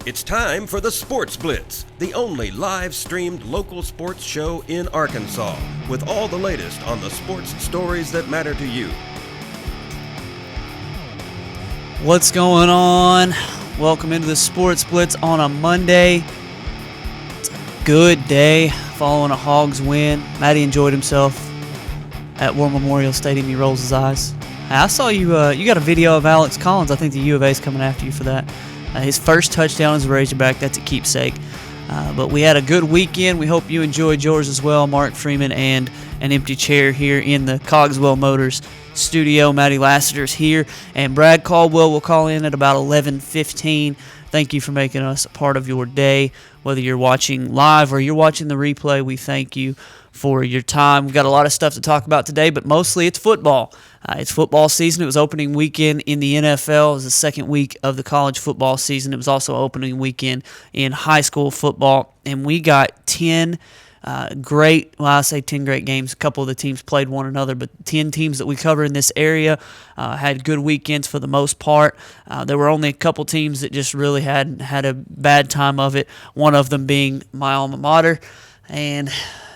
It's time for the Sports Blitz, the only live-streamed local sports show in Arkansas, with all the latest on the sports stories that matter to you. What's going on? Welcome into the Sports Blitz on a Monday. It's a good day following a Hogs win. Maddie enjoyed himself at War Memorial Stadium. He rolls his eyes. I saw you got a video of Alex Collins. I think the U of A is coming after you for that. His first touchdown as a Razorback. That's a keepsake. But we had a good weekend. We hope you enjoyed yours as well. Mark Freeman and an empty chair here in the Cogswell Motors studio. Maddie Lassiter's here, and Brad Caldwell will call in at about 11:15. Thank you for making us a part of your day. Whether you're watching live or you're watching the replay, we thank you for your time. We've got a lot of stuff to talk about today, but mostly it's football. It's football season. It was opening weekend in the NFL. It was the second week of the college football season. It was also opening weekend in high school football, and we got 10 great games. A couple of the teams played one another, but 10 teams that we cover in this area had good weekends for the most part. There were only a couple teams that just really had a bad time of it, one of them being my alma mater, and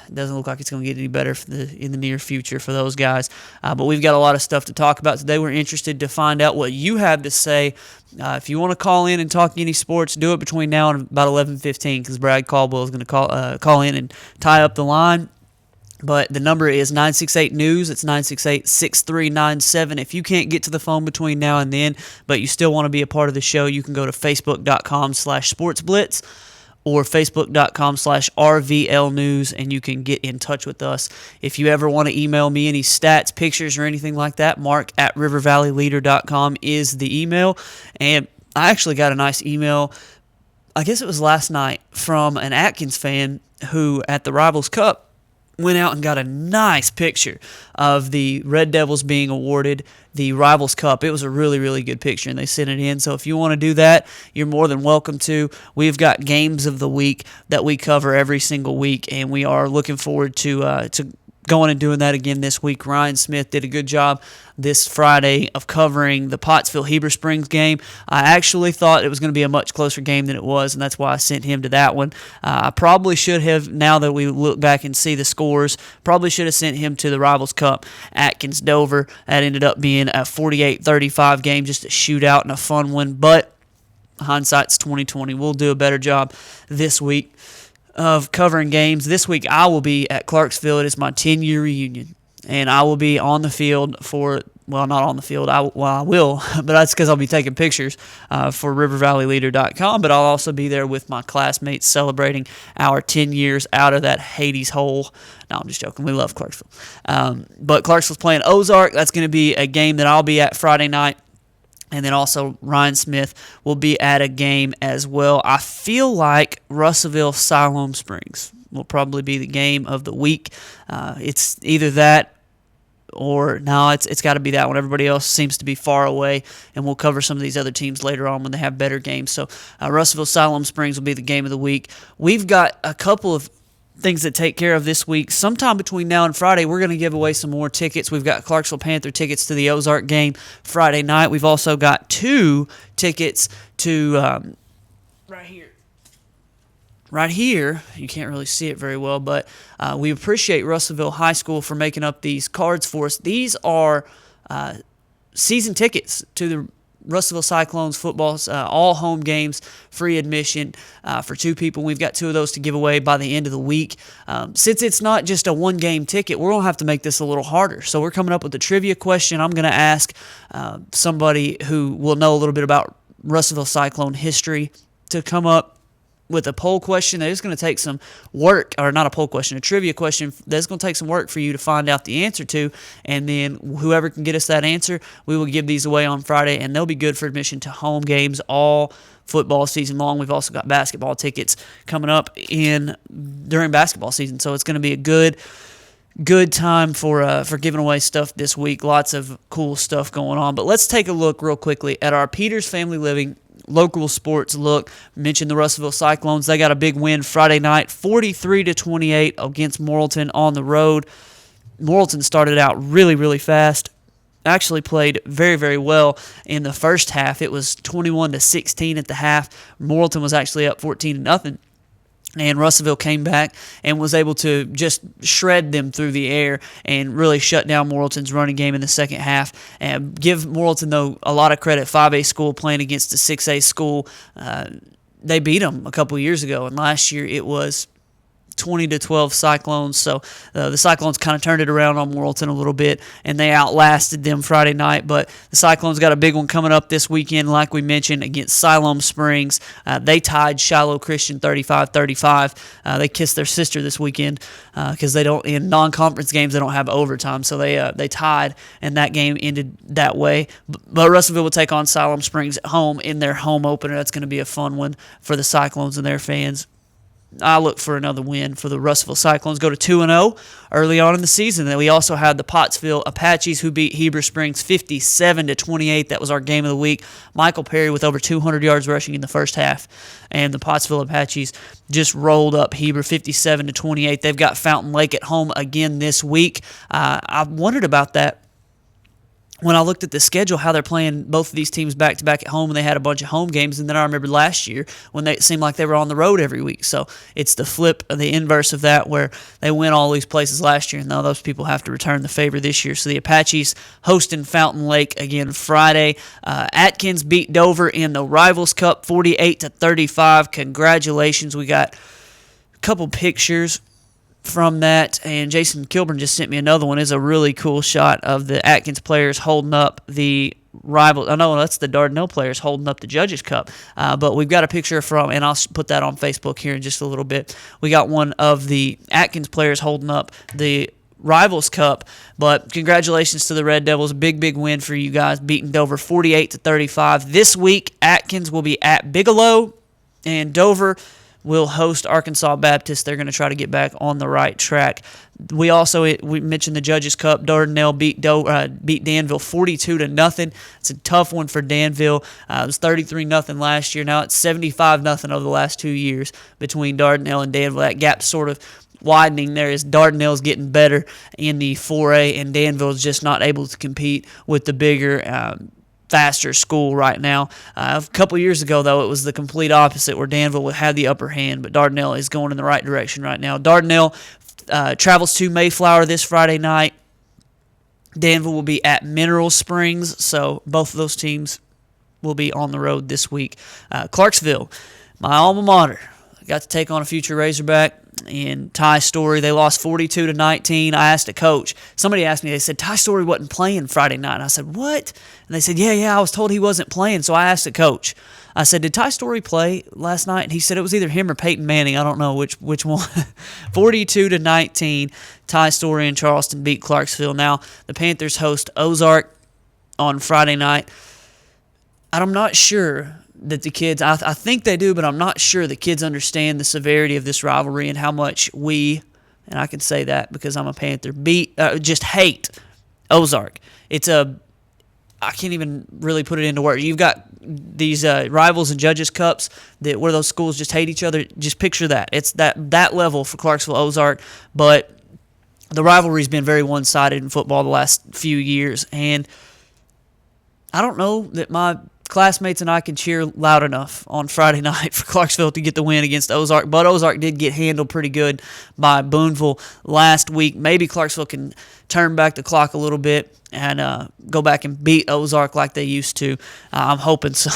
it doesn't look like it's going to get any better in the near future for those guys. But we've got a lot of stuff to talk about today. We're interested to find out what you have to say. If you want to call in and talk any sports, do it between now and about 11:15 because Brad Caldwell is going to call in and tie up the line. But the number is 968-NEWS. It's 968-6397. If you can't get to the phone between now and then, but you still want to be a part of the show, you can go to facebook.com/sportsblitz. or facebook.com/RVLnews, and you can get in touch with us. If you ever want to email me any stats, pictures, or anything like that, mark@rivervalleyleader.com is the email. And I actually got a nice email, I guess it was last night, from an Atkins fan who, at the Rivals Cup, went out and got a nice picture of the Red Devils being awarded the Rivals Cup. It was a really, really good picture, and they sent it in. So if you want to do that, you're more than welcome to. We've got games of the week that we cover every single week, and we are looking forward to going and doing that again this week. Ryan Smith did a good job this Friday of covering the Pottsville-Heber Springs game. I actually thought it was going to be a much closer game than it was, and that's why I sent him to that one. I probably should have, now that we look back and see the scores, probably should have sent him to the Rivals Cup, Atkins-Dover. That ended up being a 48-35 game, just a shootout and a fun one, but hindsight's 2020. We'll do a better job this week of covering games. This week I will be at Clarksville. It is my 10-year reunion, and I will be on the field for, well, not on the field, I will, but that's because I'll be taking pictures for rivervalleyleader.com, but I'll also be there with my classmates celebrating our 10 years out of that Hades hole. No, I'm just joking. We love Clarksville. But Clarksville's playing Ozark. That's going to be a game that I'll be at Friday night. And then also Ryan Smith will be at a game as well. I feel like Russellville-Siloam Springs will probably be the game of the week. It's either that or no, it's got to be that one. Everybody else seems to be far away, and we'll cover some of these other teams later on when they have better games. So Russellville-Siloam Springs will be the game of the week. We've got a couple of things to take care of this week. Sometime between now and Friday, we're going to give away some more tickets. We've got Clarksville Panther tickets to the Ozark game Friday night. We've also got 2 tickets to right here. You can't really see it very well, but we appreciate Russellville High School for making up these cards for us. These are season tickets to the Russellville Cyclones football, all home games, free admission for 2 people. We've got 2 of those to give away by the end of the week. Since it's not just a one-game ticket, we're going to have to make this a little harder. So we're coming up with a trivia question. I'm going to ask somebody who will know a little bit about Russellville Cyclone history to come up with a poll question that is going to take some work, or not a poll question, a trivia question that's going to take some work for you to find out the answer to, and then whoever can get us that answer, we will give these away on Friday, and they'll be good for admission to home games all football season long. We've also got basketball tickets coming up during basketball season, so it's going to be a good time for giving away stuff this week. Lots of cool stuff going on, but let's take a look real quickly at our Peters Family Living local sports look. Mentioned the Russellville Cyclones. They got a big win Friday night, 43-28 against Morrilton on the road. Morrilton started out really, really fast, actually played very, very well in the first half. It was 21-16 at the half. Morrilton was actually up 14-0. And Russellville came back and was able to just shred them through the air and really shut down Morrilton's running game in the second half. And give Morrilton, though, a lot of credit. 5A school playing against a 6A school. They beat them a couple years ago, and last year it was 20-12 Cyclones. So the Cyclones kind of turned it around on Morrilton a little bit, and they outlasted them Friday night. But the Cyclones got a big one coming up this weekend, like we mentioned, against Siloam Springs. They tied Shiloh Christian 35-35. They kissed their sister this weekend because they don't, in non-conference games, they don't have overtime. So they tied, and that game ended that way. But Russellville will take on Siloam Springs at home in their home opener. That's going to be a fun one for the Cyclones and their fans. I look for another win for the Russellville Cyclones. Go to 2-0 early on in the season. Then we also had the Pottsville Apaches, who beat Heber Springs 57-28. That was our game of the week. Michael Perry with over 200 yards rushing in the first half. And the Pottsville Apaches just rolled up Heber 57-28. They've got Fountain Lake at home again this week. I wondered about that when I looked at the schedule, how they're playing both of these teams back-to-back at home, and they had a bunch of home games. And then I remember last year when it seemed like they were on the road every week. So it's the flip, the inverse of that, where they win all these places last year, and now those people have to return the favor this year. So the Apaches hosting Fountain Lake again Friday. Atkins beat Dover in the Rivals Cup 48-35. Congratulations. We got a couple pictures from that, and Jason Kilburn just sent me another one. It's a really cool shot of the Atkins players holding up the rival. I know that's the Dardanelle players holding up the Judges Cup, but we've got a picture from, and I'll put that on Facebook here in just a little bit. We got one of the Atkins players holding up the Rivals Cup, but congratulations to the Red Devils. Big win for you guys, beating Dover 48-35. This week, Atkins will be at Bigelow, and Dover will host Arkansas Baptist. They're going to try to get back on the right track. We mentioned the Judges Cup. Dardanelle beat Danville 42-0. It's a tough one for Danville. It was 33-0 last year. Now it's 75-0 over the last 2 years between Dardanelle and Danville. That gap's sort of widening there as Dardanelle's getting better in the 4A, and Danville's just not able to compete with the bigger faster school right now. A couple years ago, though, it was the complete opposite, where Danville had the upper hand, but Dardanelle is going in the right direction right now. Dardanelle travels to Mayflower this Friday night. Danville will be at Mineral Springs, so both of those teams will be on the road this week. Clarksville, my alma mater, got to take on a future Razorback in Ty Story. They lost 42-19. I asked a coach. Somebody asked me, they said, Ty Story wasn't playing Friday night. And I said, what? And they said, yeah, I was told he wasn't playing. So I asked the coach. I said, did Ty Story play last night? And he said it was either him or Peyton Manning. I don't know which one. 42-19. Ty Story and Charleston beat Clarksville. Now, the Panthers host Ozark on Friday night. I'm not sure that the kids, I think they do, but I'm not sure the kids understand the severity of this rivalry and how much we, and I can say that because I'm a Panther, just hate Ozark. I can't even really put it into words. You've got these rivals and Judges Cups where those schools just hate each other. Just picture that. It's that level for Clarksville Ozark, but the rivalry's been very one-sided in football the last few years, and I don't know that my classmates and I can cheer loud enough on Friday night for Clarksville to get the win against Ozark, but Ozark did get handled pretty good by Booneville last week. Maybe Clarksville can turn back the clock a little bit and go back and beat Ozark like they used to. I'm hoping so,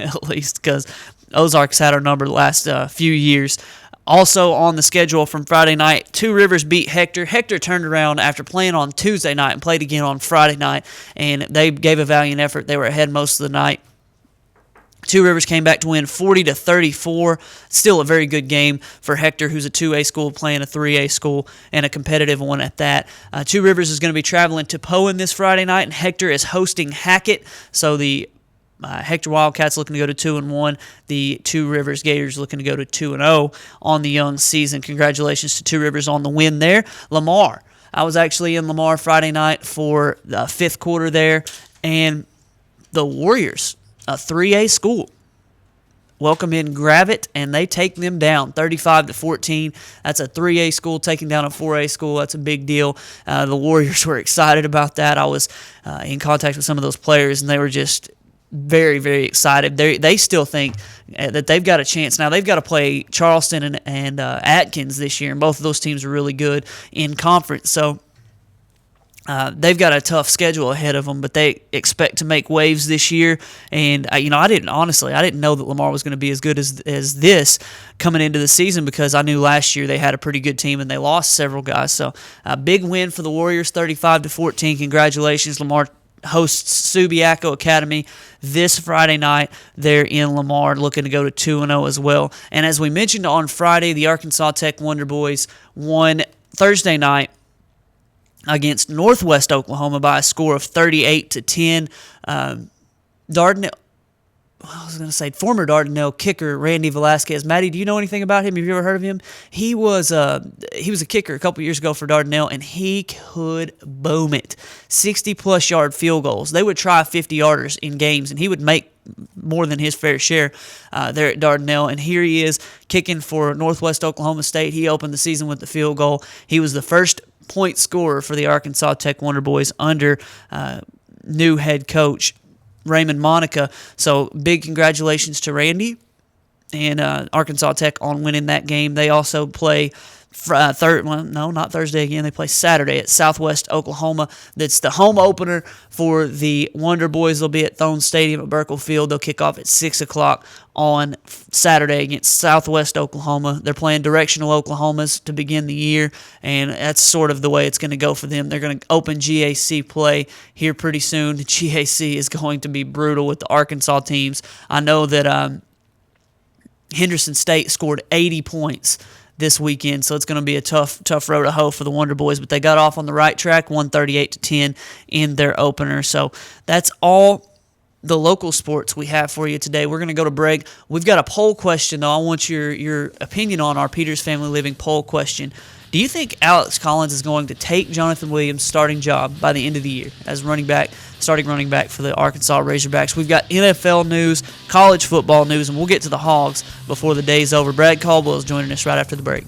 at least, because Ozark's had our number the last few years. Also on the schedule from Friday night, Two Rivers beat Hector. Hector turned around after playing on Tuesday night and played again on Friday night, and they gave a valiant effort. They were ahead most of the night. Two Rivers came back to win 40-34. Still a very good game for Hector, who's a 2A school playing a 3A school, and a competitive one at that. Two Rivers is going to be traveling to Poen this Friday night, and Hector is hosting Hackett. So the Hector Wildcats looking to go to 2-1. The Two Rivers Gators looking to go to 2-0 on the young season. Congratulations to Two Rivers on the win there. Lamar. I was actually in Lamar Friday night for the fifth quarter there, and the Warriors, a 3A school, welcome in Gravett, and they take them down 35-14. That's a 3A school taking down a 4A school. That's a big deal. The Warriors were excited about that. I was in contact with some of those players, and they were just very, very excited. They still think that they've got a chance. Now, they've got to play Charleston and Atkins this year, and both of those teams are really good in conference. So they've got a tough schedule ahead of them, but they expect to make waves this year. And I didn't know that Lamar was going to be as good as this coming into the season, because I knew last year they had a pretty good team and they lost several guys. So a big win for the Warriors, 35-14. Congratulations. Lamar hosts Subiaco Academy this Friday night. They're in Lamar, looking to go to 2-0 as well. And as we mentioned on Friday, the Arkansas Tech Wonder Boys won Thursday night against Northwest Oklahoma by a score of 38-10. Former Dardanelle kicker Randy Velasquez. Maddie, do you know anything about him? Have you ever heard of him? He was a kicker a couple years ago for Dardanelle, and he could boom it. 60-plus yard field goals. They would try 50-yarders in games, and he would make more than his fair share there at Dardanelle. And here he is kicking for Northwest Oklahoma State. He opened the season with the field goal. He was the first point scorer for the Arkansas Tech Wonder Boys under new head coach Raymond Monica. So big congratulations to Randy and Arkansas Tech on winning that game. They also play not Thursday again. They play Saturday at Southwest Oklahoma. That's the home opener for the Wonder Boys. They'll be at Thone Stadium at Burkle Field. They'll kick off at 6 o'clock on Saturday against Southwest Oklahoma. They're playing directional Oklahomas to begin the year, and that's sort of the way it's going to go for them. They're going to open GAC play here pretty soon. GAC is going to be brutal with the Arkansas teams. I know that Henderson State scored 80 points this weekend, so it's going to be a tough road to hoe for the Wonder Boys, but they got off on the right track, 138-10 in their opener. So that's all the local sports we have for you today. We're going to go to break. We've got a poll question, though. I want your opinion on our Peters Family Living poll question. Do you think Alex Collins is going to take Jonathan Williams' starting job by the end of the year as starting running back for the Arkansas Razorbacks? We've got NFL news, college football news, and we'll get to the Hogs before the day's over. Brad Caldwell is joining us right after the break.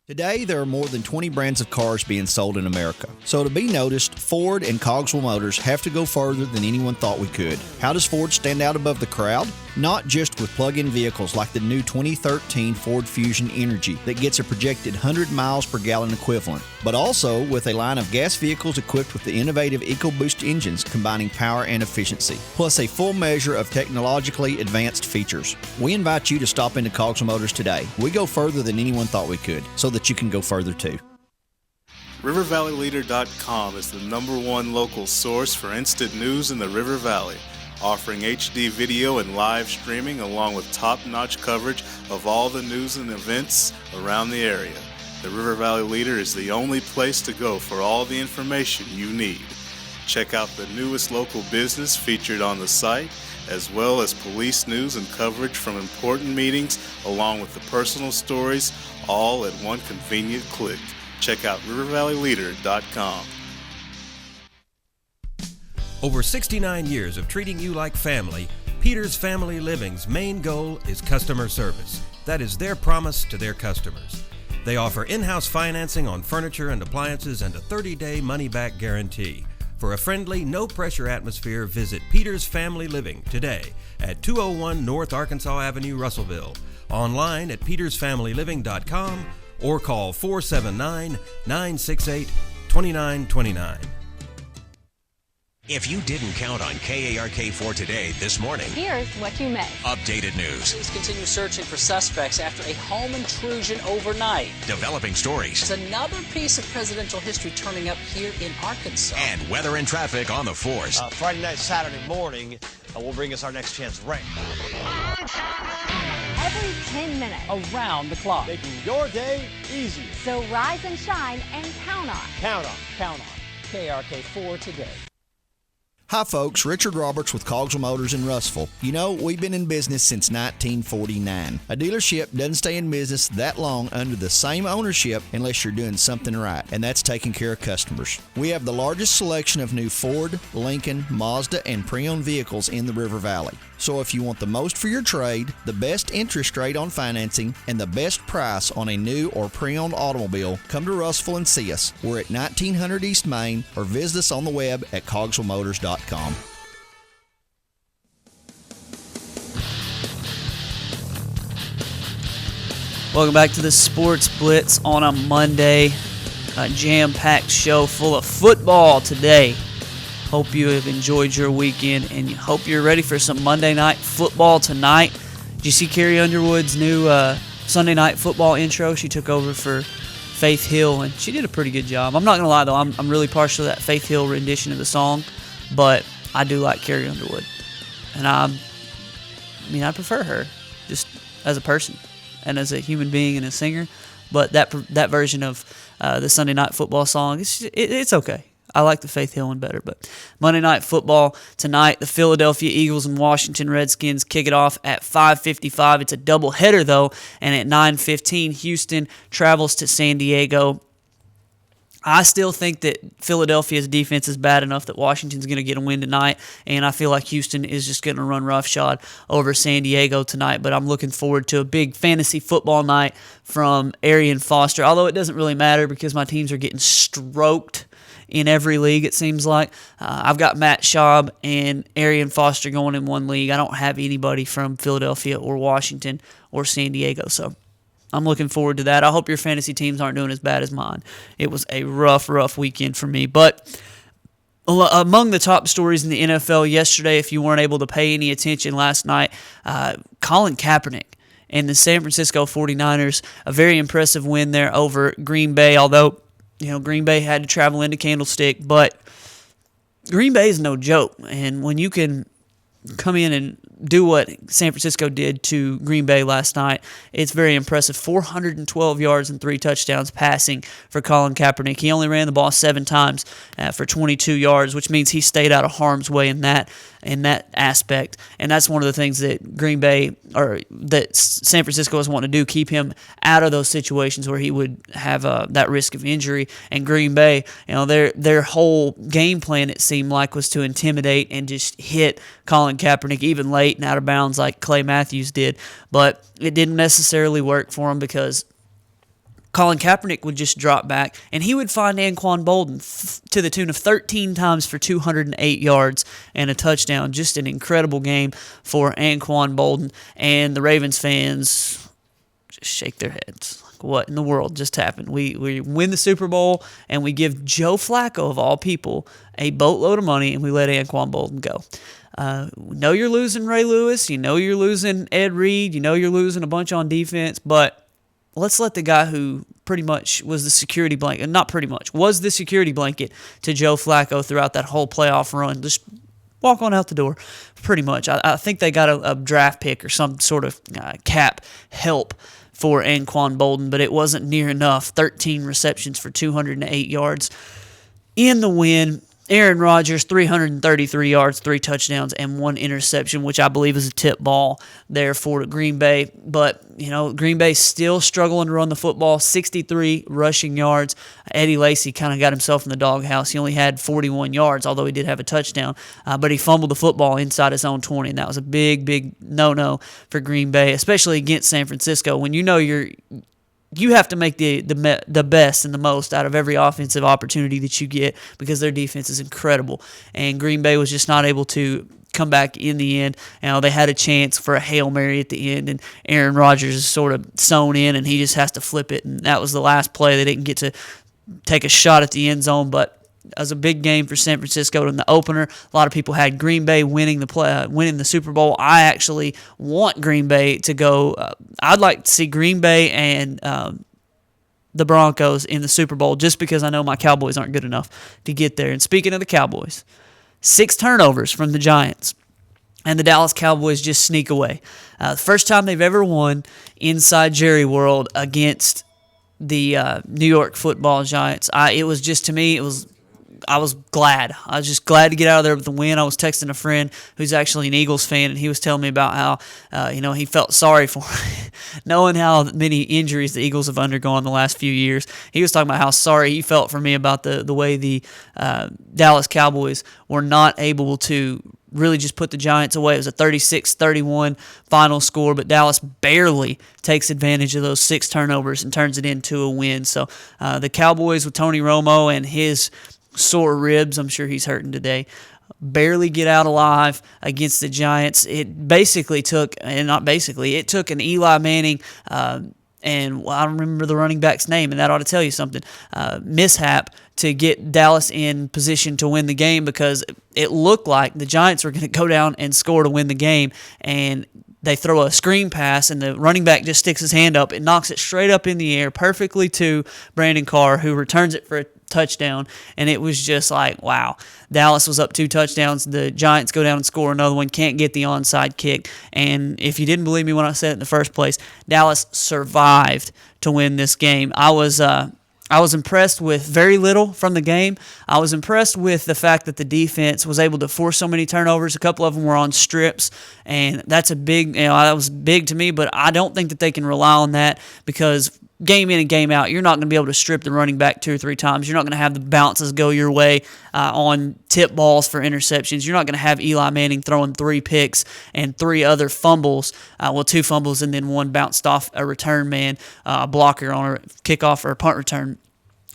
Today, there are more than 20 brands of cars being sold in America. So to be noticed, Ford and Cogswell Motors have to go further than anyone thought we could. How does Ford stand out above the crowd? Not just with plug-in vehicles like the new 2013 Ford Fusion Energy that gets a projected 100 miles per gallon equivalent, but also with a line of gas vehicles equipped with the innovative EcoBoost engines combining power and efficiency, plus a full measure of technologically advanced features. We invite you to stop into Cogswell Motors today. We go further than anyone thought we could, so that you can go further too. RiverValleyLeader.com is the #1 local source for instant news in the River Valley, offering HD video and live streaming along with top-notch coverage of all the news and events around the area. The River Valley Leader is the only place to go for all the information you need. Check out the newest local business featured on the site, as well as police news and coverage from important meetings, along with the personal stories, all at one convenient click. Check out RiverValleyLeader.com. Over 69 years of treating you like family, Peters Family Living's main goal is customer service. That is their promise to their customers. They offer in-house financing on furniture and appliances and a 30-day money-back guarantee. For a friendly, no-pressure atmosphere, visit Peters Family Living today at 201 North Arkansas Avenue, Russellville, online at petersfamilyliving.com, or call 479-968-2929. If you didn't count on KARK4 today this morning, here's what you missed. Updated news. Police continue searching for suspects after a home intrusion overnight. Developing stories. There's another piece of presidential history turning up here in Arkansas. And weather and traffic on the force. Friday night, Saturday morning will bring us our next chance rain. Every 10 minutes. Around the clock. Making your day easier. So rise and shine and count on. Count on. Count on KARK4 today. Hi folks, Richard Roberts with Cogswell Motors in Russellville. You know, we've been in business since 1949. A dealership doesn't stay in business that long under the same ownership unless you're doing something right, and that's taking care of customers. We have the largest selection of new Ford, Lincoln, Mazda, and pre-owned vehicles in the River Valley. So if you want the most for your trade, the best interest rate on financing, and the best price on a new or pre-owned automobile, come to Russellville and see us. We're at 1900 East Main, or visit us on the web at cogswellmotors.com. Welcome back to the Sports Blitz on a Monday. A jam-packed show full of football today. Hope you have enjoyed your weekend and hope you're ready for some Monday night football tonight. Did you see Carrie Underwood's new Sunday night football intro? She took over for Faith Hill and she did a pretty good job. I'm not going to lie though, I'm really partial to that Faith Hill rendition of the song, but I do like Carrie Underwood. And I prefer her just as a person and as a human being and a singer, but that version of the Sunday night football song, it's okay. I like the Faith Hill one better, but Monday Night Football tonight, the Philadelphia Eagles and Washington Redskins kick it off at 5:55. It's a doubleheader, though, and at 9:15, Houston travels to San Diego. I still think that Philadelphia's defense is bad enough that Washington's going to get a win tonight, and I feel like Houston is just going to run roughshod over San Diego tonight, but I'm looking forward to a big fantasy football night from Arian Foster, although it doesn't really matter because my teams are getting stroked in every league, it seems like. I've got Matt Schaub and Arian Foster going in one league. I don't have anybody from Philadelphia or Washington or San Diego, so I'm looking forward to that. I hope your fantasy teams aren't doing as bad as mine. It was a rough weekend for me. But among the top stories in the NFL yesterday, if you weren't able to pay any attention last night, Colin Kaepernick and the San Francisco 49ers, a very impressive win there over Green Bay, although Green Bay had to travel into Candlestick, but Green Bay is no joke. And when you can come in and do what San Francisco did to Green Bay last night, it's very impressive. 412 yards and 3 touchdowns passing for Colin Kaepernick. He only ran the ball 7 times for 22 yards, which means he stayed out of harm's way in that aspect. And that's one of the things that Green Bay or that San Francisco was wanting to do, keep him out of those situations where he would have that risk of injury. And Green Bay, their whole game plan, it seemed like, was to intimidate and just hit Colin Kaepernick even late and out of bounds like Clay Matthews did. But it didn't necessarily work for him because Colin Kaepernick would just drop back, and he would find Anquan Bolden to the tune of 13 times for 208 yards and a touchdown. Just an incredible game for Anquan Bolden, and the Ravens fans just shake their heads. Like, what in the world just happened? We win the Super Bowl, and we give Joe Flacco, of all people, a boatload of money, and we let Anquan Bolden go. We know you're losing Ray Lewis. You know you're losing Ed Reed. You know you're losing a bunch on defense, but let's let the guy who pretty much was the security blanket, not pretty much, was the security blanket to Joe Flacco throughout that whole playoff run, just walk on out the door, pretty much. I think they got a draft pick or some sort of cap help for Anquan Bolden, but it wasn't near enough. 13 receptions for 208 yards in the win. Aaron Rodgers, 333 yards, 3 touchdowns, and 1 interception, which I believe is a tip ball there for Green Bay. But, Green Bay still struggling to run the football, 63 rushing yards. Eddie Lacy kind of got himself in the doghouse. He only had 41 yards, although he did have a touchdown. But he fumbled the football inside his own 20, and that was a big no-no for Green Bay, especially against San Francisco. When you have to make the best and the most out of every offensive opportunity that you get because their defense is incredible. And Green Bay was just not able to come back in the end. They had a chance for a Hail Mary at the end, and Aaron Rodgers is sort of sewn in, and he just has to flip it. And that was the last play. They didn't get to take a shot at the end zone, but it was a big game for San Francisco in the opener. A lot of people had Green Bay winning the Super Bowl. I actually want Green Bay to go. I'd like to see Green Bay and the Broncos in the Super Bowl just because I know my Cowboys aren't good enough to get there. And speaking of the Cowboys, 6 turnovers from the Giants, and the Dallas Cowboys just sneak away. First time they've ever won inside Jerry World against the New York Football Giants. It was just, to me, it was I was glad. I was just glad to get out of there with the win. I was texting a friend who's actually an Eagles fan, and he was telling me about how he felt sorry for knowing how many injuries the Eagles have undergone the last few years. He was talking about how sorry he felt for me about the way the Dallas Cowboys were not able to really just put the Giants away. It was a 36-31 final score, but Dallas barely takes advantage of those 6 turnovers and turns it into a win. So the Cowboys with Tony Romo and his sore ribs, I'm sure he's hurting today, barely get out alive against the Giants. It took an Eli Manning and I don't remember the running back's name, and that ought to tell you something, mishap to get Dallas in position to win the game, because it looked like the Giants were going to go down and score to win the game, and they throw a screen pass, and the running back just sticks his hand up and knocks it straight up in the air perfectly to Brandon Carr, who returns it for a touchdown. And it was just like, wow. Dallas was up 2 touchdowns. The Giants go down and score another one, can't get the onside kick. And if you didn't believe me when I said it in the first place, Dallas survived to win this game. I was impressed with very little from the game. I was impressed with the fact that the defense was able to force so many turnovers. A couple of them were on strips, and that's that was big to me, but I don't think that they can rely on that, because game in and game out, you're not going to be able to strip the running back 2 or 3 times. You're not going to have the bounces go your way on tip balls for interceptions. You're not going to have Eli Manning throwing 3 picks and 3 other fumbles. 2 fumbles and then 1 bounced off a return man, a blocker on a kickoff or a punt return.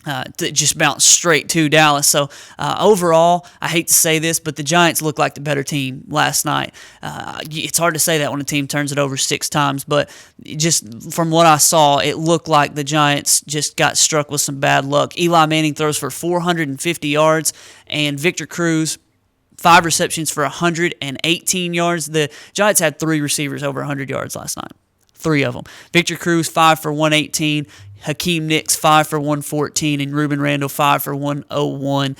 That just bounced straight to Dallas. So overall, I hate to say this, but the Giants looked like the better team last night. It's hard to say that when a team turns it over 6 times, but just from what I saw, it looked like the Giants just got struck with some bad luck. Eli Manning throws for 450 yards, and Victor Cruz 5 receptions for 118 yards. The Giants had 3 receivers over 100 yards last night. 3 of them. Victor Cruz 5 for 118. Hakeem Nicks 5 for 114, and Ruben Randall 5 for 101.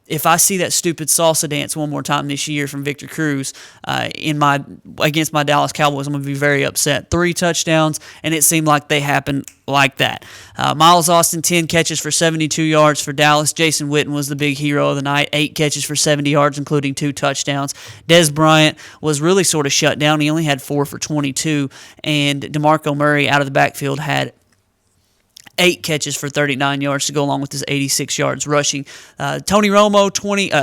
If I see that stupid salsa dance one more time this year from Victor Cruz against my Dallas Cowboys, I'm going to be very upset. 3 touchdowns, and it seemed like they happened like that. Miles Austin, 10 catches for 72 yards for Dallas. Jason Witten was the big hero of the night, 8 catches for 70 yards, including 2 touchdowns. Des Bryant was really sort of shut down. He only had 4 for 22, and DeMarco Murray out of the backfield had 8 catches for 39 yards to go along with his 86 yards rushing. Tony Romo,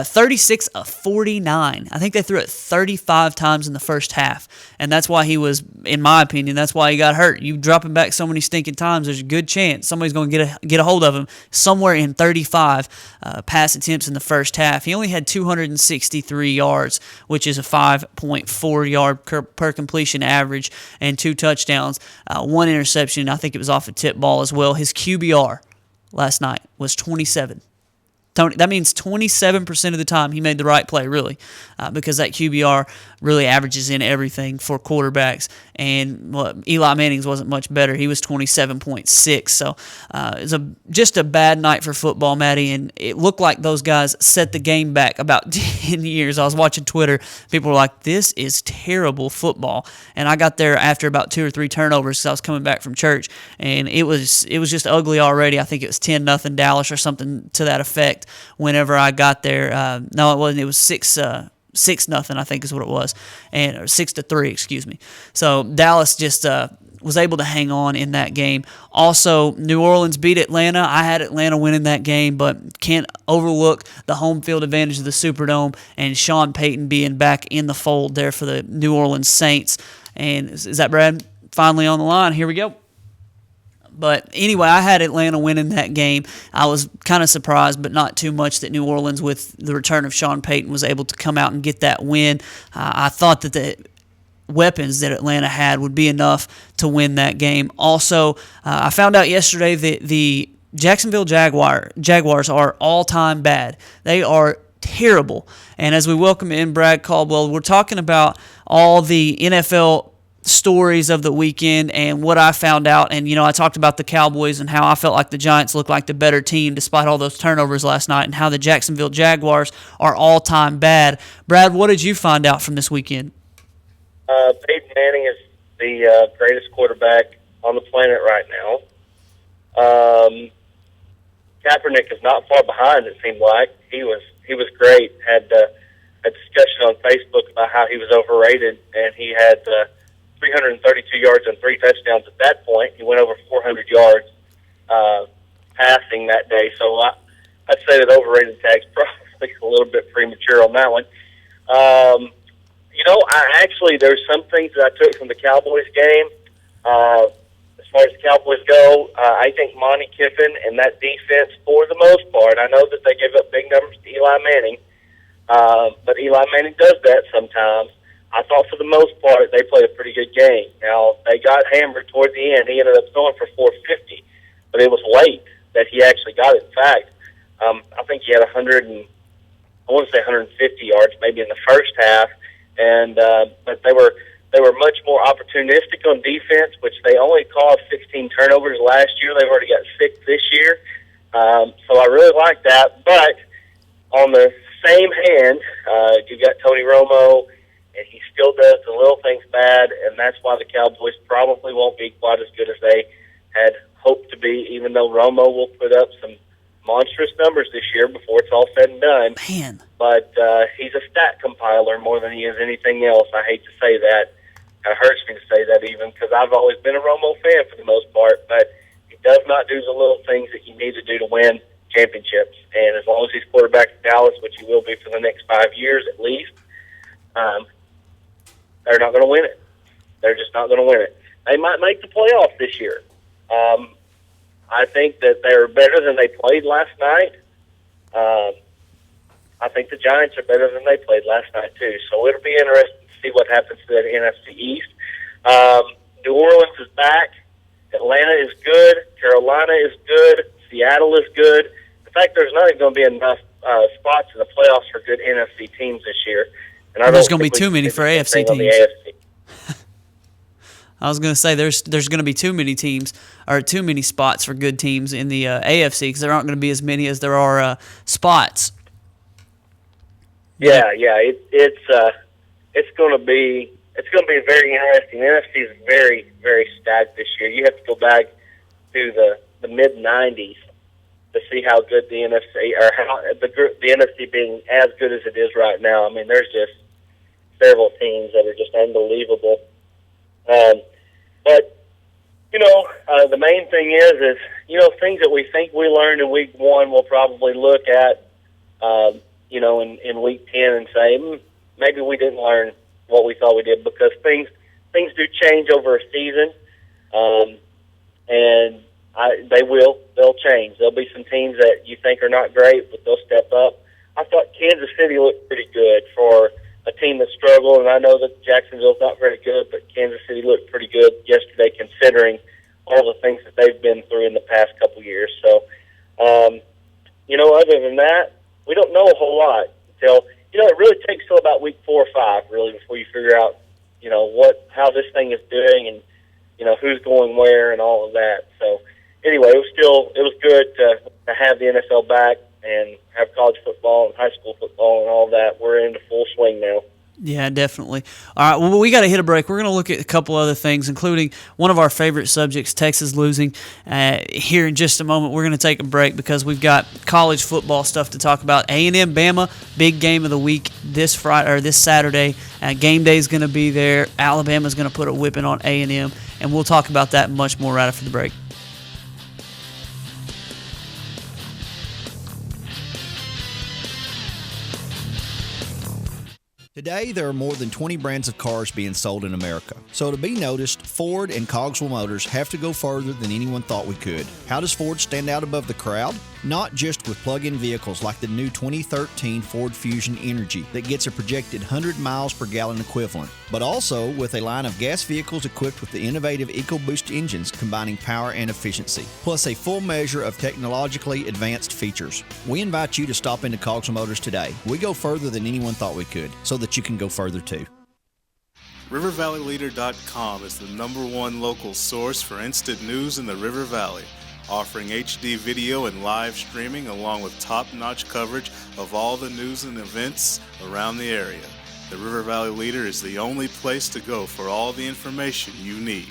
36 of 49. I think they threw it 35 times in the first half, and that's why he was, in my opinion, that's why he got hurt. You drop him back so many stinking times, there's a good chance somebody's going to get a hold of him somewhere in 35 pass attempts in the first half. He only had 263 yards, which is a 5.4 yard per completion average, and 2 touchdowns, 1 interception. I think it was off a tip ball as well. His QBR last night was 27. That means 27% of the time he made the right play, really, because that QBR really averages in everything for quarterbacks. And Eli Manning's wasn't much better. He was 27.6. So it was just a bad night for football, Maddie, and it looked like those guys set the game back about 10 years. I was watching Twitter. People were like, this is terrible football. And I got there after about 2 or 3 turnovers because I was coming back from church, and it was just ugly already. I think it was 10-0 Dallas or something to that effect whenever I got there. No, it wasn't. It was 6-0, I think is what it was, or 6-3, excuse me. So Dallas just was able to hang on in that game. Also, New Orleans beat Atlanta. I had Atlanta winning that game, but can't overlook the home field advantage of the Superdome and Sean Payton being back in the fold there for the New Orleans Saints. And is that Brad finally on the line? Here we go. But anyway, I had Atlanta winning that game. I was kind of surprised, but not too much, that New Orleans, with the return of Sean Payton, was able to come out and get that win. I thought that the weapons that Atlanta had would be enough to win that game. Also, I found out yesterday that the Jacksonville Jaguars are all-time bad. They are terrible. And as we welcome in Brad Caldwell, we're talking about all the NFL stories of the weekend and what I found out. And, I talked about the Cowboys and how I felt like the Giants looked like the better team despite all those turnovers last night, and how the Jacksonville Jaguars are all-time bad. Brad, what did you find out from this weekend? Peyton Manning is the greatest quarterback on the planet right now. Kaepernick is not far behind. It seemed like he was great. Had a discussion on Facebook about how he was overrated, and he had 332 yards and 3 touchdowns at that point. He went over 400 yards passing that day. So I'd say that overrated tag's probably a little bit premature on that one. There's some things that I took from the Cowboys game. As far as the Cowboys go, I think Monty Kiffin and that defense, for the most part, I know that they give up big numbers to Eli Manning, but Eli Manning does that sometimes. I thought for the most part they played a pretty good game. Now, they got hammered toward the end. He ended up going for 450, but it was late that he actually got it. In fact, I think he had 150 yards maybe in the first half, and but they were much more opportunistic on defense, which they only caused 16 turnovers last year. They've already got 6 this year, so I really like that. But on the same hand, you've got Tony Romo, and he still does the little things bad, and that's why the Cowboys probably won't be quite as good as they had hoped to be, even though Romo will put up some monstrous numbers this year before it's all said and done. Man. But he's a stat compiler more than he is anything else. I hate to say that. It hurts me to say that even, because I've always been a Romo fan for the most part, but he does not do the little things that you need to do to win championships. And as long as he's quarterback in Dallas, which he will be for the next 5 years at least, they're not going to win it. They're just not going to win it. They might make the playoffs this year. I think that they're better than they played last night. I think the Giants are better than they played last night, too. So it'll be interesting to see what happens to that NFC East. New Orleans is back. Atlanta is good. Carolina is good. Seattle is good. In fact, there's not even going to be enough spots in the playoffs for good NFC teams this year. And there's going to be too many for AFC teams. I was going to say there's going to be too many teams, or too many spots for good teams in the AFC, because there aren't going to be as many as there are spots. Yeah, it's going to be very interesting. The NFC is very, very stacked this year. You have to go back to the mid '90s to see how good the NFC, or how the NFC being as good as it is right now. I mean, there's just several teams that are just unbelievable. But the main thing is things that we think we learned in week 1, we'll probably look at in week 10 and say maybe we didn't learn what we thought we did, because things do change over a season, and they'll change. There'll be some teams that you think are not great, but they'll step up. I thought Kansas City looked pretty good for a team that struggled, and I know that Jacksonville's not very good, but Kansas City looked pretty good yesterday considering all the things that they've been through in the past couple years. So, other than that, we don't know a whole lot until, it really takes till about week 4 or 5, really, before you figure out, how this thing is doing and, who's going where and all of that. So, anyway, it was good to have the NFL back and have college football and high school football and all that. We're into full swing now. Yeah, definitely. All right, well, we got to hit a break. We're going to look at a couple other things, including one of our favorite subjects, Texas losing. Here in just a moment, we're going to take a break because we've got college football stuff to talk about. A&M Bama, big game of the week this Friday or this Saturday. Game day is going to be there. Alabama's going to put a whipping on A&M, and we'll talk about that and much more right after the break. Today, there are more than 20 brands of cars being sold in America. So to be noticed, Ford and Cogswell Motors have to go further than anyone thought we could. How does Ford stand out above the crowd? Not just with plug-in vehicles like the new 2013 Ford Fusion Energy that gets a projected 100 miles per gallon equivalent, but also with a line of gas vehicles equipped with the innovative EcoBoost engines combining power and efficiency, plus a full measure of technologically advanced features. We invite you to stop into Cogswell Motors today. We go further than anyone thought we could, so that you can go further too. RiverValleyLeader.com is the #1 local source for instant news in the River Valley, offering HD video and live streaming along with top-notch coverage of all the news and events around the area. The River Valley Leader is the only place to go for all the information you need.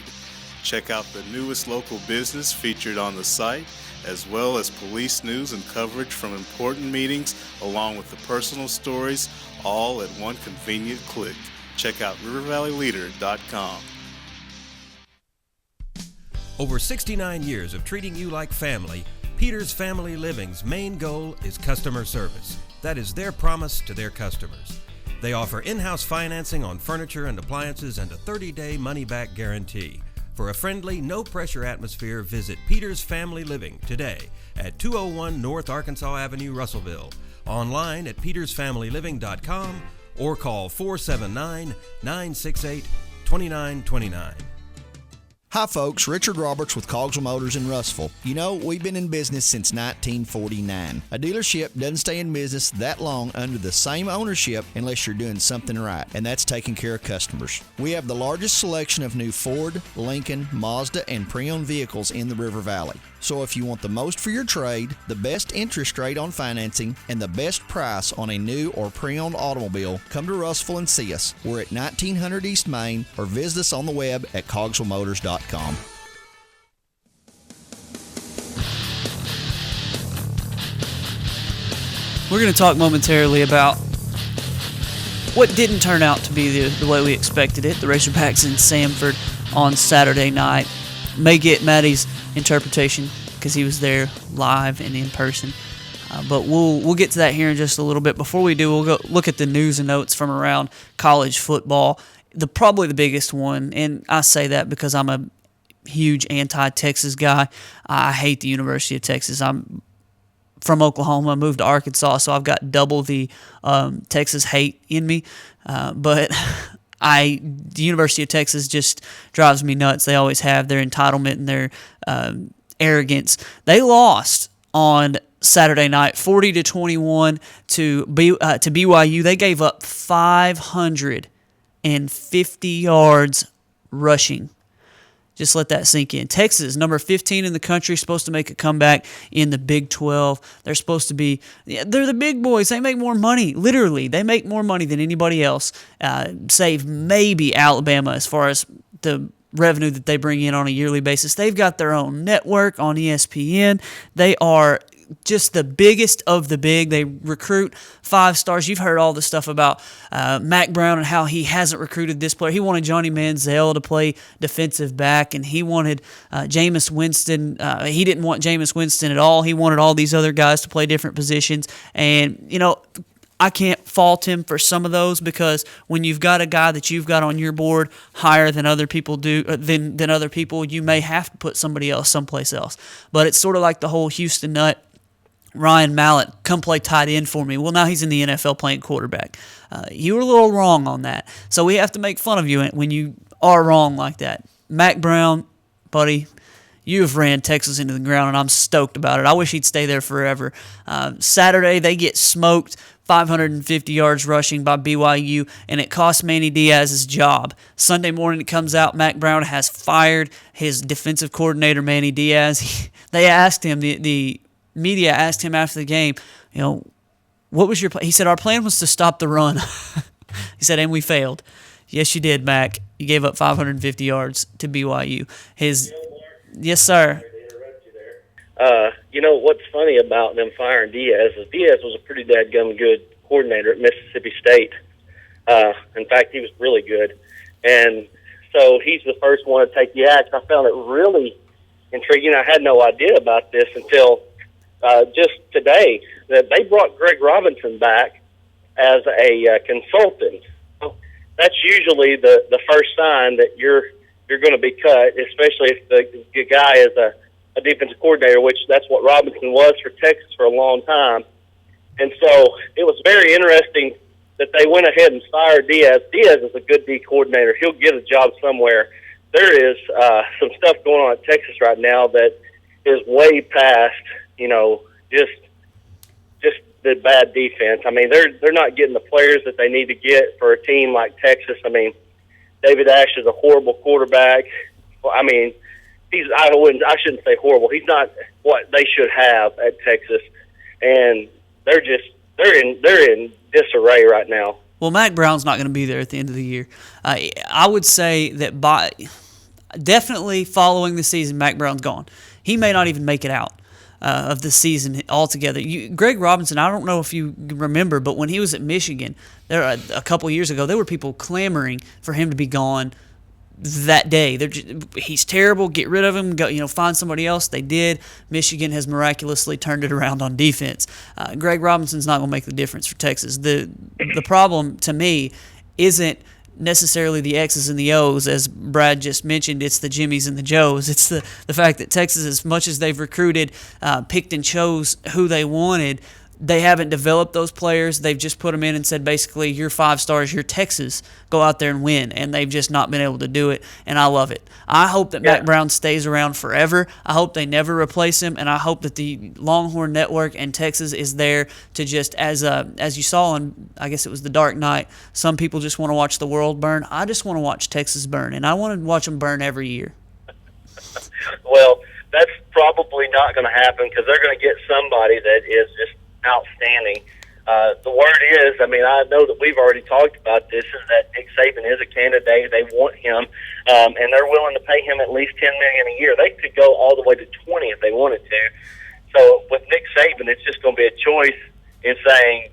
Check out the newest local business featured on the site as well as police news and coverage from important meetings, along with the personal stories, all at one convenient click. Check out rivervalleyleader.com. Over 69 years of treating you like family, Peters Family Living's main goal is customer service. That is their promise to their customers. They offer in-house financing on furniture and appliances and a 30-day money-back guarantee. For a friendly, no-pressure atmosphere, visit Peters Family Living today at 201 North Arkansas Avenue, Russellville. Online at petersfamilyliving.com or call 479-968-2929. Hi folks, Richard Roberts with Cogswell Motors in Russellville. You know, we've been in business since 1949. A dealership doesn't stay in business that long under the same ownership unless you're doing something right, and that's taking care of customers. We have the largest selection of new Ford, Lincoln, Mazda, and pre-owned vehicles in the River Valley. So if you want the most for your trade, the best interest rate on financing, and the best price on a new or pre-owned automobile, come to Russellville and see us. We're at 1900 East Main, or visit us on the web at cogswellmotors.com. We're going to talk momentarily about what didn't turn out to be the way we expected it. The Razorbacks in Samford on Saturday night. May get Maddie's interpretation because he was there live and in person. But we'll get to that here in just a little bit. Before we do, we'll go look at the news and notes from around college football. Probably the biggest one, and I say that because I'm a huge anti-Texas guy. I hate the University of Texas. I'm from Oklahoma, moved to Arkansas, so I've got double the Texas hate in me. But the University of Texas just drives me nuts. They always have their entitlement and their arrogance. They lost on Saturday night, 40-21 to BYU. They gave up 550 yards rushing. Just let that sink in. Texas, number 15 in the country, supposed to make a comeback in the Big 12. They're supposed to be, they're the big boys. They make more money. Literally, they make more money than anybody else, save maybe Alabama as far as the revenue that they bring in on a yearly basis. They've got their own network on ESPN. They are just the biggest of the big. They recruit 5 stars. You've heard all the stuff about Mac Brown and how he hasn't recruited this player. He wanted Johnny Manziel to play defensive back, and he wanted Jameis Winston. He didn't want Jameis Winston at all. He wanted all these other guys to play different positions. And, I can't fault him for some of those, because when you've got a guy that you've got on your board higher than other people do, than other people, you may have to put somebody else someplace else. But it's sort of like the whole Houston nut, Ryan Mallett, come play tight end for me. Well, now he's in the NFL playing quarterback. You were a little wrong on that. So we have to make fun of you when you are wrong like that. Mac Brown, buddy, you have ran Texas into the ground, and I'm stoked about it. I wish he'd stay there forever. Saturday, they get smoked, 550 yards rushing by BYU, and it cost Manny Diaz his job. Sunday morning, it comes out, Mac Brown has fired his defensive coordinator, Manny Diaz. They asked him, the media asked him after the game, what was your plan? He said, our plan was to stop the run. He said, and we failed. Yes, you did, Mac. You gave up 550 yards to BYU. Yes, sir. What's funny about them firing Diaz is Diaz was a pretty dadgum good coordinator at Mississippi State. In fact, he was really good. And so he's the first one to take the axe. I found it really intriguing. I had no idea about this until just today, that they brought Greg Robinson back as a consultant. That's usually the first sign that you're going to be cut, especially if the guy is a defensive coordinator, which that's what Robinson was for Texas for a long time. And so it was very interesting that they went ahead and fired Diaz. Diaz is a good D coordinator. He'll get a job somewhere. There is some stuff going on at Texas right now that is way past, just the bad defense. I mean, they're not getting the players that they need to get for a team like Texas. I mean, David Ash is a horrible quarterback. Well, I mean, I shouldn't say horrible. He's not what they should have at Texas, and they're in disarray right now. Well, Mac Brown's not going to be there at the end of the year. I would say that definitely following the season, Mac Brown's gone. He may not even make it out. of the season altogether. Greg Robinson, I don't know if you remember, but when he was at Michigan, there a couple years ago, there were people clamoring for him to be gone that day. He's terrible. Get rid of him. Go, find somebody else. They did. Michigan has miraculously turned it around on defense. Greg Robinson's not going to make the difference for Texas. The problem to me isn't necessarily the X's and the O's, as Brad just mentioned. It's the Jimmies and the Joes. It's the fact that Texas, as much as they've recruited, picked and chose who they wanted, they haven't developed those players. They've just put them in and said, basically, you're 5 stars, you're Texas, go out there and win. And they've just not been able to do it, and I love it. I hope that Mack Brown stays around forever. I hope they never replace him, and I hope that the Longhorn Network and Texas is there to just, as you saw in, I guess it was The Dark Knight, some people just want to watch the world burn. I just want to watch Texas burn, and I want to watch them burn every year. Well, that's probably not going to happen because they're going to get somebody that is just outstanding. The word is, I know that we've already talked about this, is that Nick Saban is a candidate. They want him, and they're willing to pay him at least $10 million a year. They could go all the way to 20 if they wanted to. So with Nick Saban, it's just going to be a choice in saying,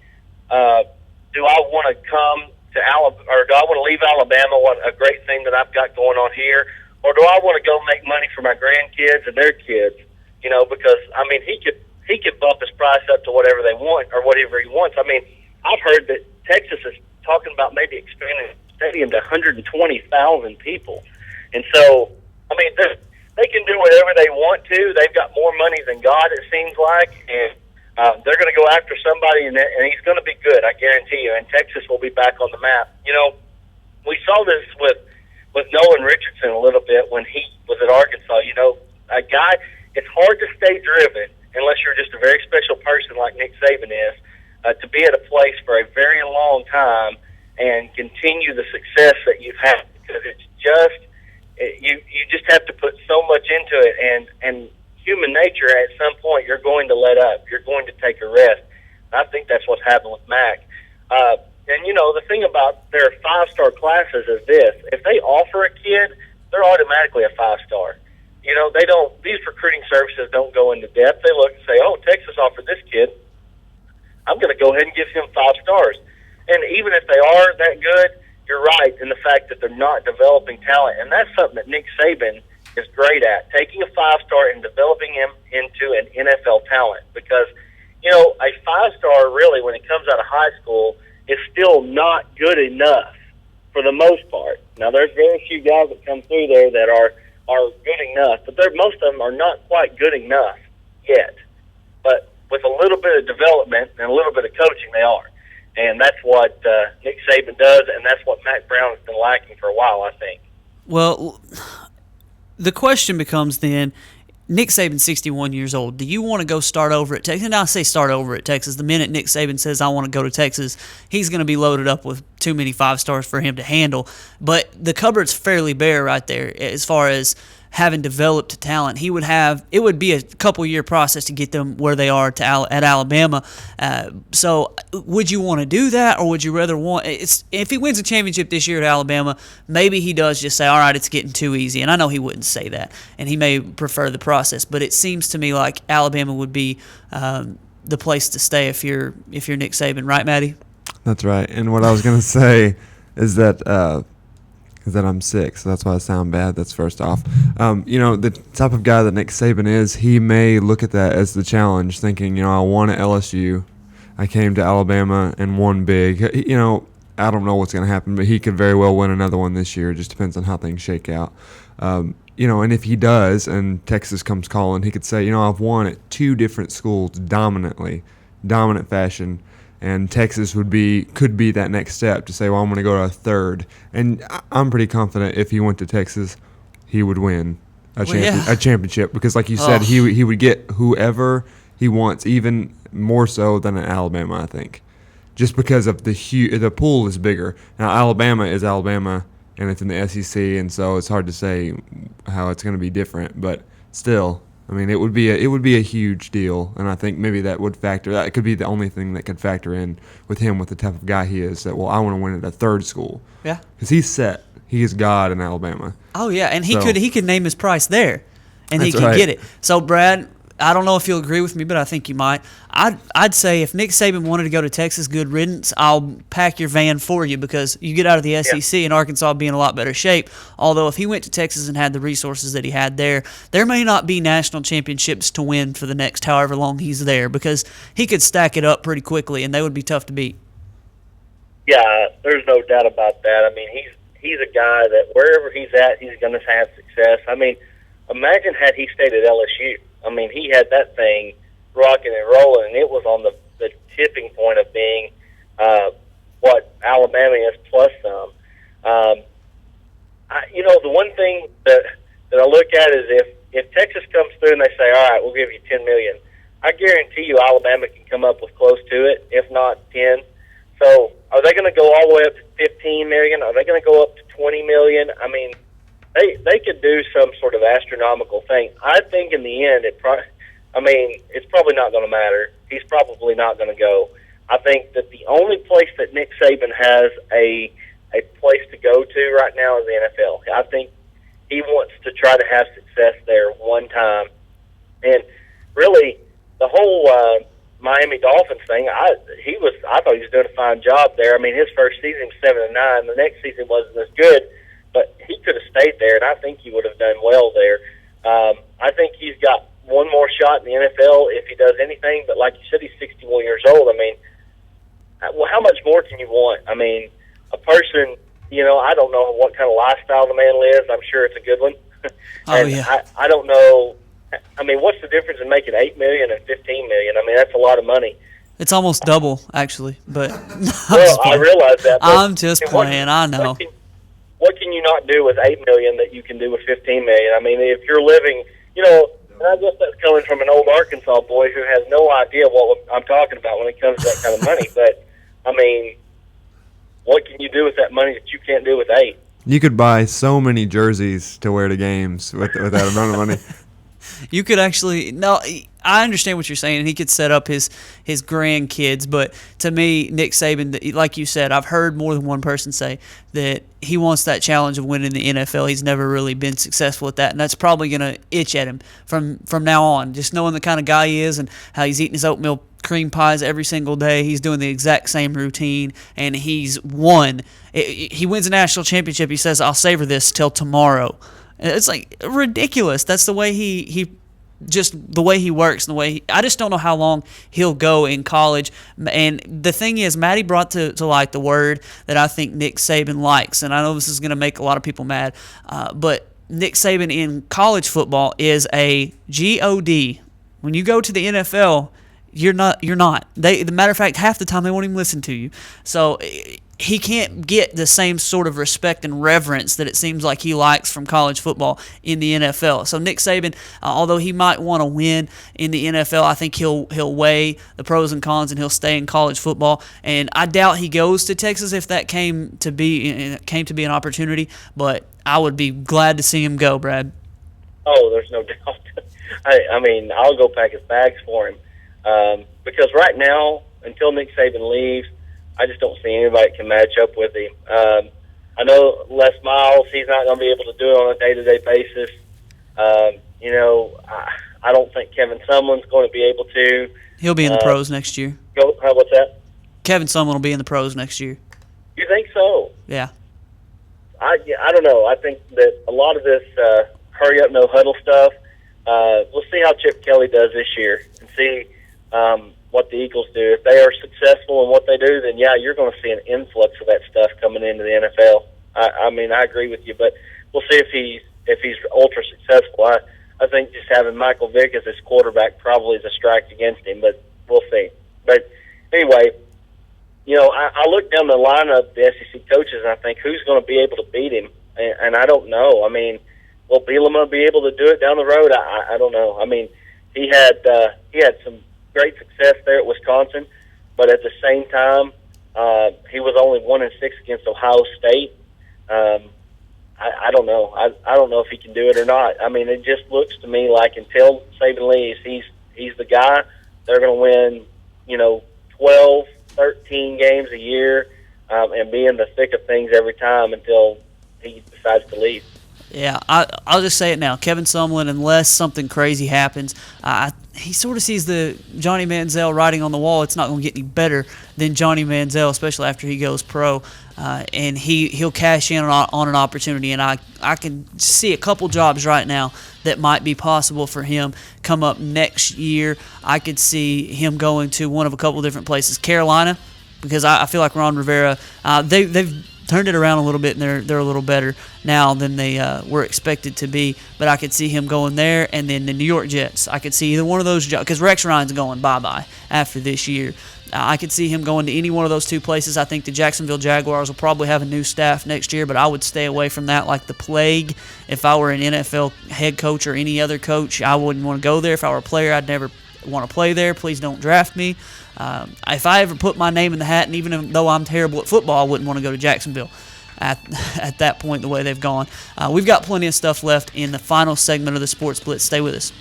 do I want to come to Alabama, or do I want to leave Alabama? What a great thing that I've got going on here, or do I want to go make money for my grandkids and their kids? Because he could bump his price up to whatever they want or whatever he wants. I've heard that Texas is talking about maybe expanding the stadium to 120,000 people. And so, they can do whatever they want to. They've got more money than God, it seems like, and they're going to go after somebody, and he's going to be good, I guarantee you, and Texas will be back on the map. We saw this with Nolan Richardson a little bit when he was at Arkansas. A guy, it's hard to stay driven unless you're just a very special person like Nick Saban is, to be at a place for a very long time and continue the success that you've had, because it's just you just have to put so much into it, and human nature, at some point you're going to let up, you're going to take a rest. And I think that's what's happened with Mac. And the thing about their 5-star classes is this: if they offer a kid, they're automatically a 5-star. They don't. These recruiting services don't go into depth. They look and say, "Oh, Texas offered this kid. I'm going to go ahead and give him 5 stars." And even if they are that good, you're right in the fact that they're not developing talent, and that's something that Nick Saban is great at, taking a 5-star and developing him into an NFL talent. Because a 5-star really, when it comes out of high school, is still not good enough for the most part. Now, there's very few guys that come through there that are good enough, but most of them are not quite good enough yet. But with a little bit of development and a little bit of coaching, they are. And that's what Nick Saban does, and that's what Mack Brown has been lacking for a while, I think. Well, the question becomes then, Nick Saban's 61 years old. Do you want to go start over at Texas? And I say start over at Texas. The minute Nick Saban says, I want to go to Texas, he's going to be loaded up with too many 5-stars for him to handle. But the cupboard's fairly bare right there as far as having developed talent. It would be a couple-year process to get them where they are at Alabama. So would you want to do that, or would you rather if he wins a championship this year at Alabama, maybe he does just say, all right, it's getting too easy. And I know he wouldn't say that, and he may prefer the process. But it seems to me like Alabama would be the place to stay if you're Nick Saban. Right, Maddie? That's right. And what I was going to say is that I'm sick, so that's why I sound bad. That's first off. The type of guy that Nick Saban is, he may look at that as the challenge, thinking, I won at LSU. I came to Alabama and won big. I don't know what's going to happen, but he could very well win another one this year. It just depends on how things shake out. And if he does and Texas comes calling, he could say, I've won at 2 different schools dominant fashion. And Texas could be that next step to say, well, I'm going to go to a 3rd. And I'm pretty confident if he went to Texas, he would win a championship. Because like you said, he would get whoever he wants, even more so than in Alabama, I think. Just because of the pool is bigger. Now, Alabama is Alabama, and it's in the SEC, and so it's hard to say how it's going to be different. But still, it would be a huge deal, and I think maybe that would factor. That could be the only thing that could factor in with him, with the type of guy he is. That I want to win at a 3rd school. Yeah, because he's set. He is God in Alabama. Oh yeah, and he could name his price there, and he could get it. So Brad, I don't know if you'll agree with me, but I think you might. I'd say if Nick Saban wanted to go to Texas, good riddance. I'll pack your van for you because you get out of the SEC and Arkansas would be in a lot better shape. Although if he went to Texas and had the resources that he had there may not be national championships to win for the next however long he's there because he could stack it up pretty quickly and they would be tough to beat. Yeah, there's no doubt about that. I mean, he's a guy that wherever he's at, he's going to have success. I mean, imagine had he stayed at LSU. I mean, he had that thing rocking and rolling, and it was on the tipping point of being what Alabama is plus some. The one thing that I look at is if Texas comes through and they say, all right, we'll give you $10 million, I guarantee you Alabama can come up with close to it, if not 10. So are they going to go all the way up to $15 million? Are they going to go up to $20 million? I mean, they could do some sort of astronomical thing. I think in the end, it's probably not going to matter. He's probably not going to go. I think that the only place that Nick Saban has a place to go to right now is the NFL. I think he wants to try to have success there one time. And really, the whole Miami Dolphins thing, I thought he was doing a fine job there. I mean, his first season was 7-9. The next season wasn't as good, but he could have stayed there, and I think he would have done well there. I think he's got one more shot in the NFL if he does anything. But like you said, he's 61 years old. I mean, well, how much more can you want? I mean, a person, I don't know what kind of lifestyle the man lives. I'm sure it's a good one. I don't know. I mean, what's the difference in making $8 million and $15 million? I mean, that's a lot of money. It's almost double, actually. But well, I realize that. I'm just playing. I know. What can you not do with $8 million that you can do with $15 million? I mean, if you're living, and I guess that's coming from an old Arkansas boy who has no idea what I'm talking about when it comes to that kind of money. But I mean, what can you do with that money that you can't do with 8? You could buy so many jerseys to wear to games with that amount of money. You could actually I understand what you're saying, and he could set up his grandkids. But to me, Nick Saban, like you said, I've heard more than one person say that he wants that challenge of winning the NFL. He's never really been successful at that, and that's probably going to itch at him from now on. Just knowing the kind of guy he is and how he's eating his oatmeal cream pies every single day. He's doing the exact same routine, and he's won. He wins a national championship. He says, "I'll savor this till tomorrow." It's like ridiculous. That's the way he the way he works and the way I just don't know how long he'll go in college. And the thing is, Maddie brought to light the word that I think Nick Saban likes, and I know this is going to make a lot of people mad, but Nick Saban in college football is a GOD. When you go to the NFL, you're not. The matter of fact, half the time they won't even listen to you. So he can't get the same sort of respect and reverence that it seems like he likes from college football in the NFL. So Nick Saban, although he might want to win in the NFL, I think he'll weigh the pros and cons and he'll stay in college football. And I doubt he goes to Texas if that came to be an opportunity. But I would be glad to see him go, Brad. Oh, there's no doubt. I mean, I'll go pack his bags for him because right now, until Nick Saban leaves, I just don't see anybody that can match up with him. I know Les Miles, he's not going to be able to do it on a day-to-day basis. I don't think Kevin Sumlin's going to be able to. He'll be in the pros next year. What's that? Kevin Sumlin will be in the pros next year. You think so? Yeah. I don't know. I think that a lot of this hurry up, no huddle stuff, we'll see how Chip Kelly does this year and see what the Eagles do. If they are successful in what they do, then yeah, you're going to see an influx of that stuff coming into the NFL. I mean, I agree with you, but we'll see if he's ultra successful. I think just having Michael Vick as his quarterback probably is a strike against him, but we'll see. But anyway, I look down the lineup, the SEC coaches, and I think who's going to be able to beat him, and I don't know. I mean, will Bielema be able to do it down the road? I don't know. I mean, he had some great success there at Wisconsin, but at the same time, he was only 1-6 against Ohio State. I don't know. I don't know if he can do it or not. I mean, it just looks to me like until Saban leaves, he's the guy. They're going to win, 12, 13 games a year, and be in the thick of things every time until he decides to leave. Yeah, I'll just say it now. Kevin Sumlin, unless something crazy happens, he sort of sees the Johnny Manziel writing on the wall. It's not going to get any better than Johnny Manziel, especially after he goes pro. And he'll cash in on an opportunity. And I can see a couple jobs right now that might be possible for him come up next year. I could see him going to one of a couple different places. Carolina, because I feel like Ron Rivera, they've turned it around a little bit, and they're a little better now than they were expected to be. But I could see him going there, and then the New York Jets. I could see either one of those jobs, because Rex Ryan's going bye-bye after this year. I could see him going to any one of those two places. I think the Jacksonville Jaguars will probably have a new staff next year, but I would stay away from that like the plague. If I were an NFL head coach or any other coach, I wouldn't want to go there. If I were a player, I'd never want to play there. Please don't draft me. If I ever put my name in the hat, and even though I'm terrible at football, I wouldn't want to go to Jacksonville at that point, the way they've gone. We've got plenty of stuff left in the final segment of the Sports Blitz. Stay with us.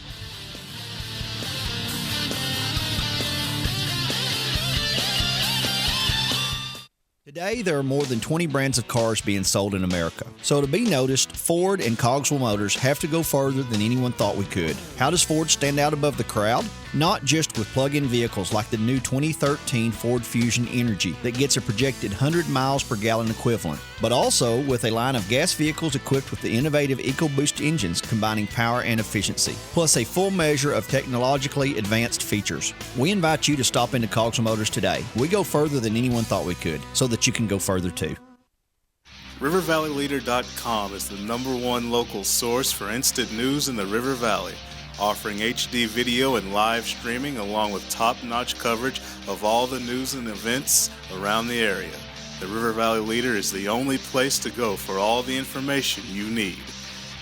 Today, there are more than 20 brands of cars being sold in America. So to be noticed, Ford and Cogswell Motors have to go further than anyone thought we could. How does Ford stand out above the crowd? Not just with plug-in vehicles like the new 2013 Ford Fusion Energy that gets a projected 100 miles per gallon equivalent, but also with a line of gas vehicles equipped with the innovative EcoBoost engines combining power and efficiency, plus a full measure of technologically advanced features. We invite you to stop into Cogswell Motors today. We go further than anyone thought we could, so that you can go further too. RiverValleyLeader.com is the #1 local source for instant news in the River Valley, offering HD video and live streaming along with top-notch coverage of all the news and events around the area. The River Valley Leader is the only place to go for all the information you need.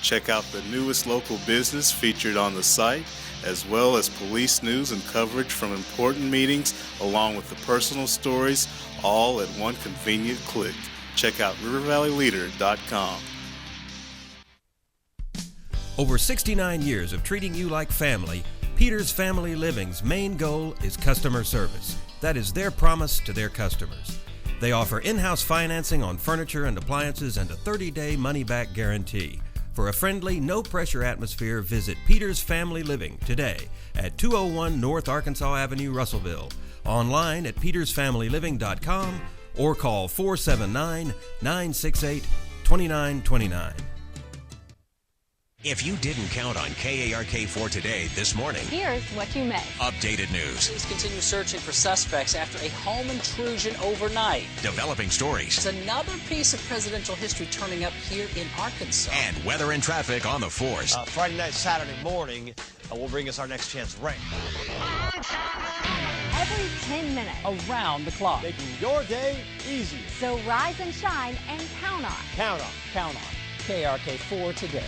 Check out the newest local business featured on the site, as well as police news and coverage from important meetings, along with the personal stories, all at one convenient click. Check out RiverValleyLeader.com. Over 69 years of treating you like family, Peters Family Living's main goal is customer service. That is their promise to their customers. They offer in-house financing on furniture and appliances and a 30-day money-back guarantee. For a friendly, no-pressure atmosphere, visit Peters Family Living today at 201 North Arkansas Avenue, Russellville. Online at petersfamilyliving.com or call 479-968-2929. If you didn't count on KARK4 today this morning, Here's what you missed. updated news, Police continue searching for suspects after a home intrusion overnight. developing stories, It's another piece of presidential history turning up here in Arkansas. and weather and traffic on the force. Friday night, Saturday morning will bring us our next chance rain. Every 10 minutes. Around the clock. Making your day easier. So rise and shine and count on. Count on. Count on KRK4 today.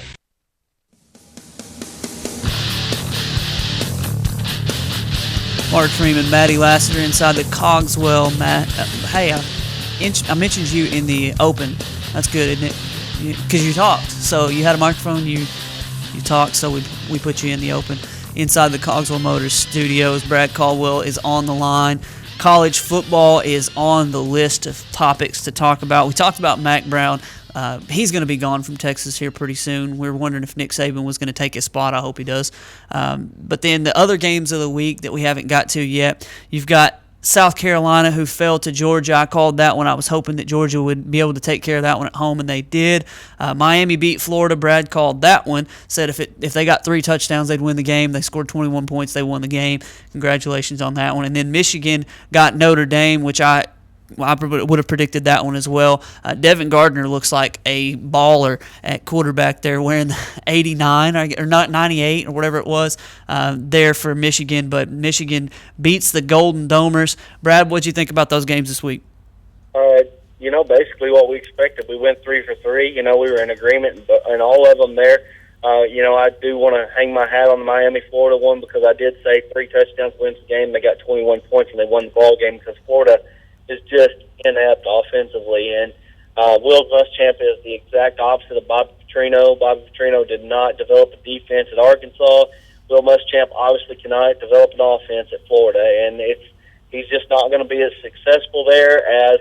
Mark Freeman, Maddie Lassiter inside the Cogswell. Hey, I mentioned you in the open. That's good, isn't it? Because you talked. So you had a microphone, you talked, so we put you in the open. Inside the Cogswell Motors studios, Brad Caldwell is on the line. College football is on the list of topics to talk about. We talked about Mack Brown. He's going to be gone from Texas here pretty soon. We were wondering if Nick Saban was going to take his spot. I hope he does. But then the other games of the week that we haven't got to yet, you've got South Carolina, who fell to Georgia. I called that one. I was hoping that Georgia would be able to take care of that one at home, and they did. Miami beat Florida. Brad called that one. Said if they got 3 touchdowns, they'd win the game. They scored 21 points. They won the game. Congratulations on that one. And then Michigan got Notre Dame, which I would have predicted that one as well. Devin Gardner looks like a baller at quarterback there, wearing 89 or not 98 or whatever it was there for Michigan. But Michigan beats the Golden Domers. Brad, what'd you think about those games this week? Basically what we expected. We went 3 for 3. We were in agreement in all of them there. I do want to hang my hat on the Miami-Florida one because I did say 3 touchdowns wins the game. They got 21 points and they won the ball game because Florida is just inept offensively. And Will Muschamp is the exact opposite of Bobby Petrino. Bobby Petrino did not develop a defense at Arkansas. Will Muschamp obviously cannot develop an offense at Florida, and he's just not going to be as successful there as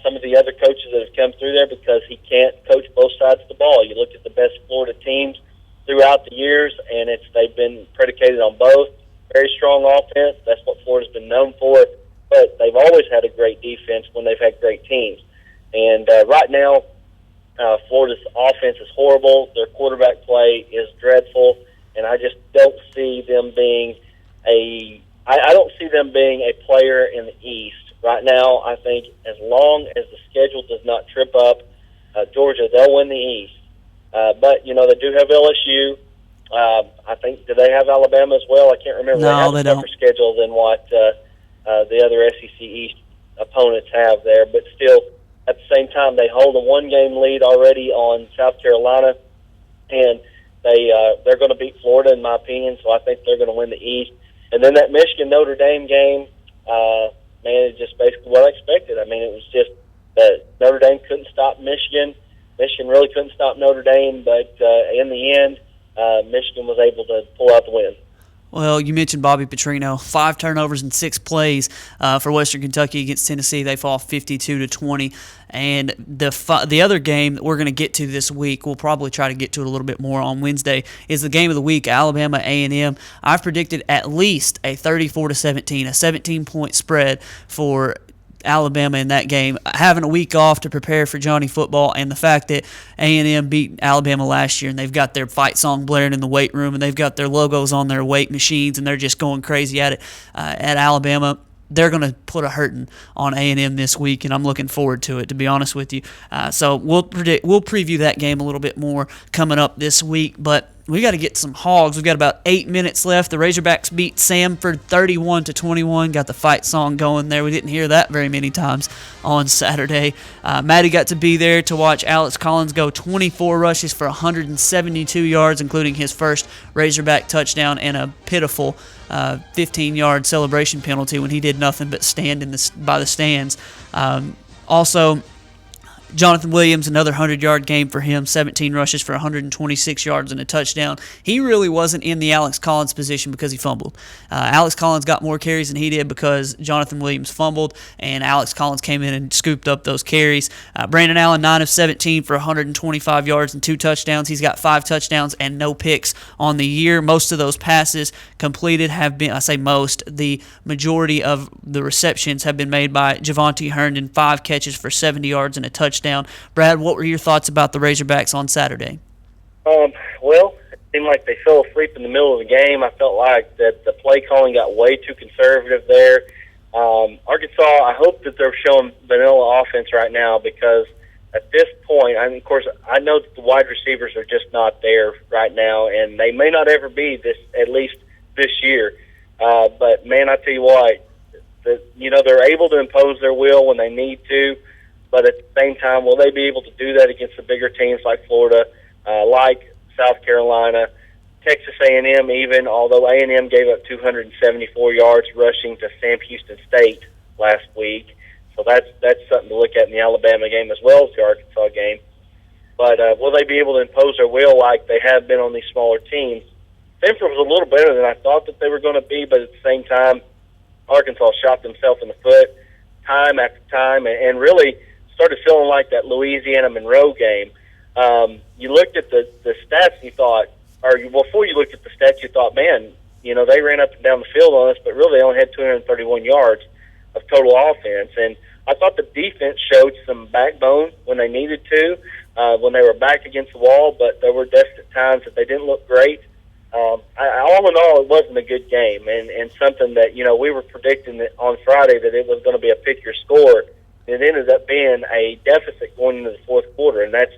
some of the other coaches that have come through there because he can't coach both sides of the ball. You look at the best Florida teams throughout the years, and they've been predicated on both. Very strong offense. That's what Florida's been known for. But they've always had a great defense when they've had great teams. And right now, Florida's offense is horrible. Their quarterback play is dreadful, and I just don't see them being I don't see them being a player in the East. Right now, I think as long as the schedule does not trip up Georgia, they'll win the East. But, you know, they do have LSU. I think, do they have Alabama as well? I can't remember. No, they have a tougher schedule than what the other SEC East opponents have there. But still, at the same time, they hold a one-game lead already on South Carolina, and they're going to beat Florida, in my opinion, so I think they're going to win the East. And then that Michigan-Notre Dame game, man, it's just basically what I expected. I mean, it was just that Notre Dame couldn't stop Michigan. Michigan really couldn't stop Notre Dame, but in the end, Michigan was able to pull out the win. Well, you mentioned Bobby Petrino. 5 turnovers in 6 plays for Western Kentucky against Tennessee. They fall 52-20. And the other game that we're going to get to this week, we'll probably try to get to it a little bit more on Wednesday, is the game of the week, Alabama A&M. I've predicted at least a 34-17, a 17-point spread for Alabama in that game. Having a week off to prepare for Johnny football, and the fact that A&M beat Alabama last year, and they've got their fight song blaring in the weight room, and they've got their logos on their weight machines, and they're just going crazy at it at Alabama. They're going to put a hurting on A&M this week, and I'm looking forward to it, to be honest with you. So we'll preview that game a little bit more coming up this week, but we got to get some hogs. We've got about 8 minutes left. The Razorbacks beat Samford 31-21. Got the fight song going there. We didn't hear that very many times on Saturday. Maddie got to be there to watch Alex Collins go 24 rushes for 172 yards, including his first Razorback touchdown and a pitiful 15-yard celebration penalty when he did nothing but stand by the stands. Also, Jonathan Williams, another 100-yard game for him, 17 rushes for 126 yards and a touchdown. He really wasn't in the Alex Collins position because he fumbled. Alex Collins got more carries than he did because Jonathan Williams fumbled, and Alex Collins came in and scooped up those carries. Brandon Allen, 9 of 17 for 125 yards and 2 touchdowns. He's got 5 touchdowns and no picks on the year. Most of those passes completed have been, I say most, the majority of the receptions have been made by Javonte Herndon, 5 catches for 70 yards and a touchdown. Brad, what were your thoughts about the Razorbacks on Saturday? Well, it seemed like they fell asleep in the middle of the game. I felt like that the play calling got way too conservative there. Arkansas, I hope that they're showing vanilla offense right now because at this point, I mean, of course, I know that the wide receivers are just not there right now, and they may not ever be at least this year. But, man, I tell you what, they're able to impose their will when they need to. But at the same time, will they be able to do that against the bigger teams like Florida, like South Carolina, Texas A&M even, although A&M gave up 274 yards rushing to Sam Houston State last week. So that's something to look at in the Alabama game as well as the Arkansas game. But will they be able to impose their will like they have been on these smaller teams? Stanford was a little better than I thought that they were going to be, but at the same time, Arkansas shot themselves in the foot time after time and really started feeling like that Louisiana-Monroe game. You looked at the stats and you thought, before you looked at the stats, you thought, man, they ran up and down the field on us, but really they only had 231 yards of total offense. And I thought the defense showed some backbone when they needed to, when they were back against the wall, but there were desperate times that they didn't look great. All in all, it wasn't a good game, and something that, we were predicting that on Friday that it was going to be a pick-your-score. It ended up being a deficit going into the fourth quarter, and that's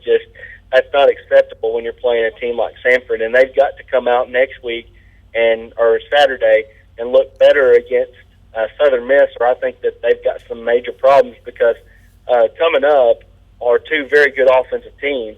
not acceptable when you're playing a team like Samford. And they've got to come out next week or Saturday and look better against Southern Miss, or I think that they've got some major problems because coming up are 2 very good offensive teams,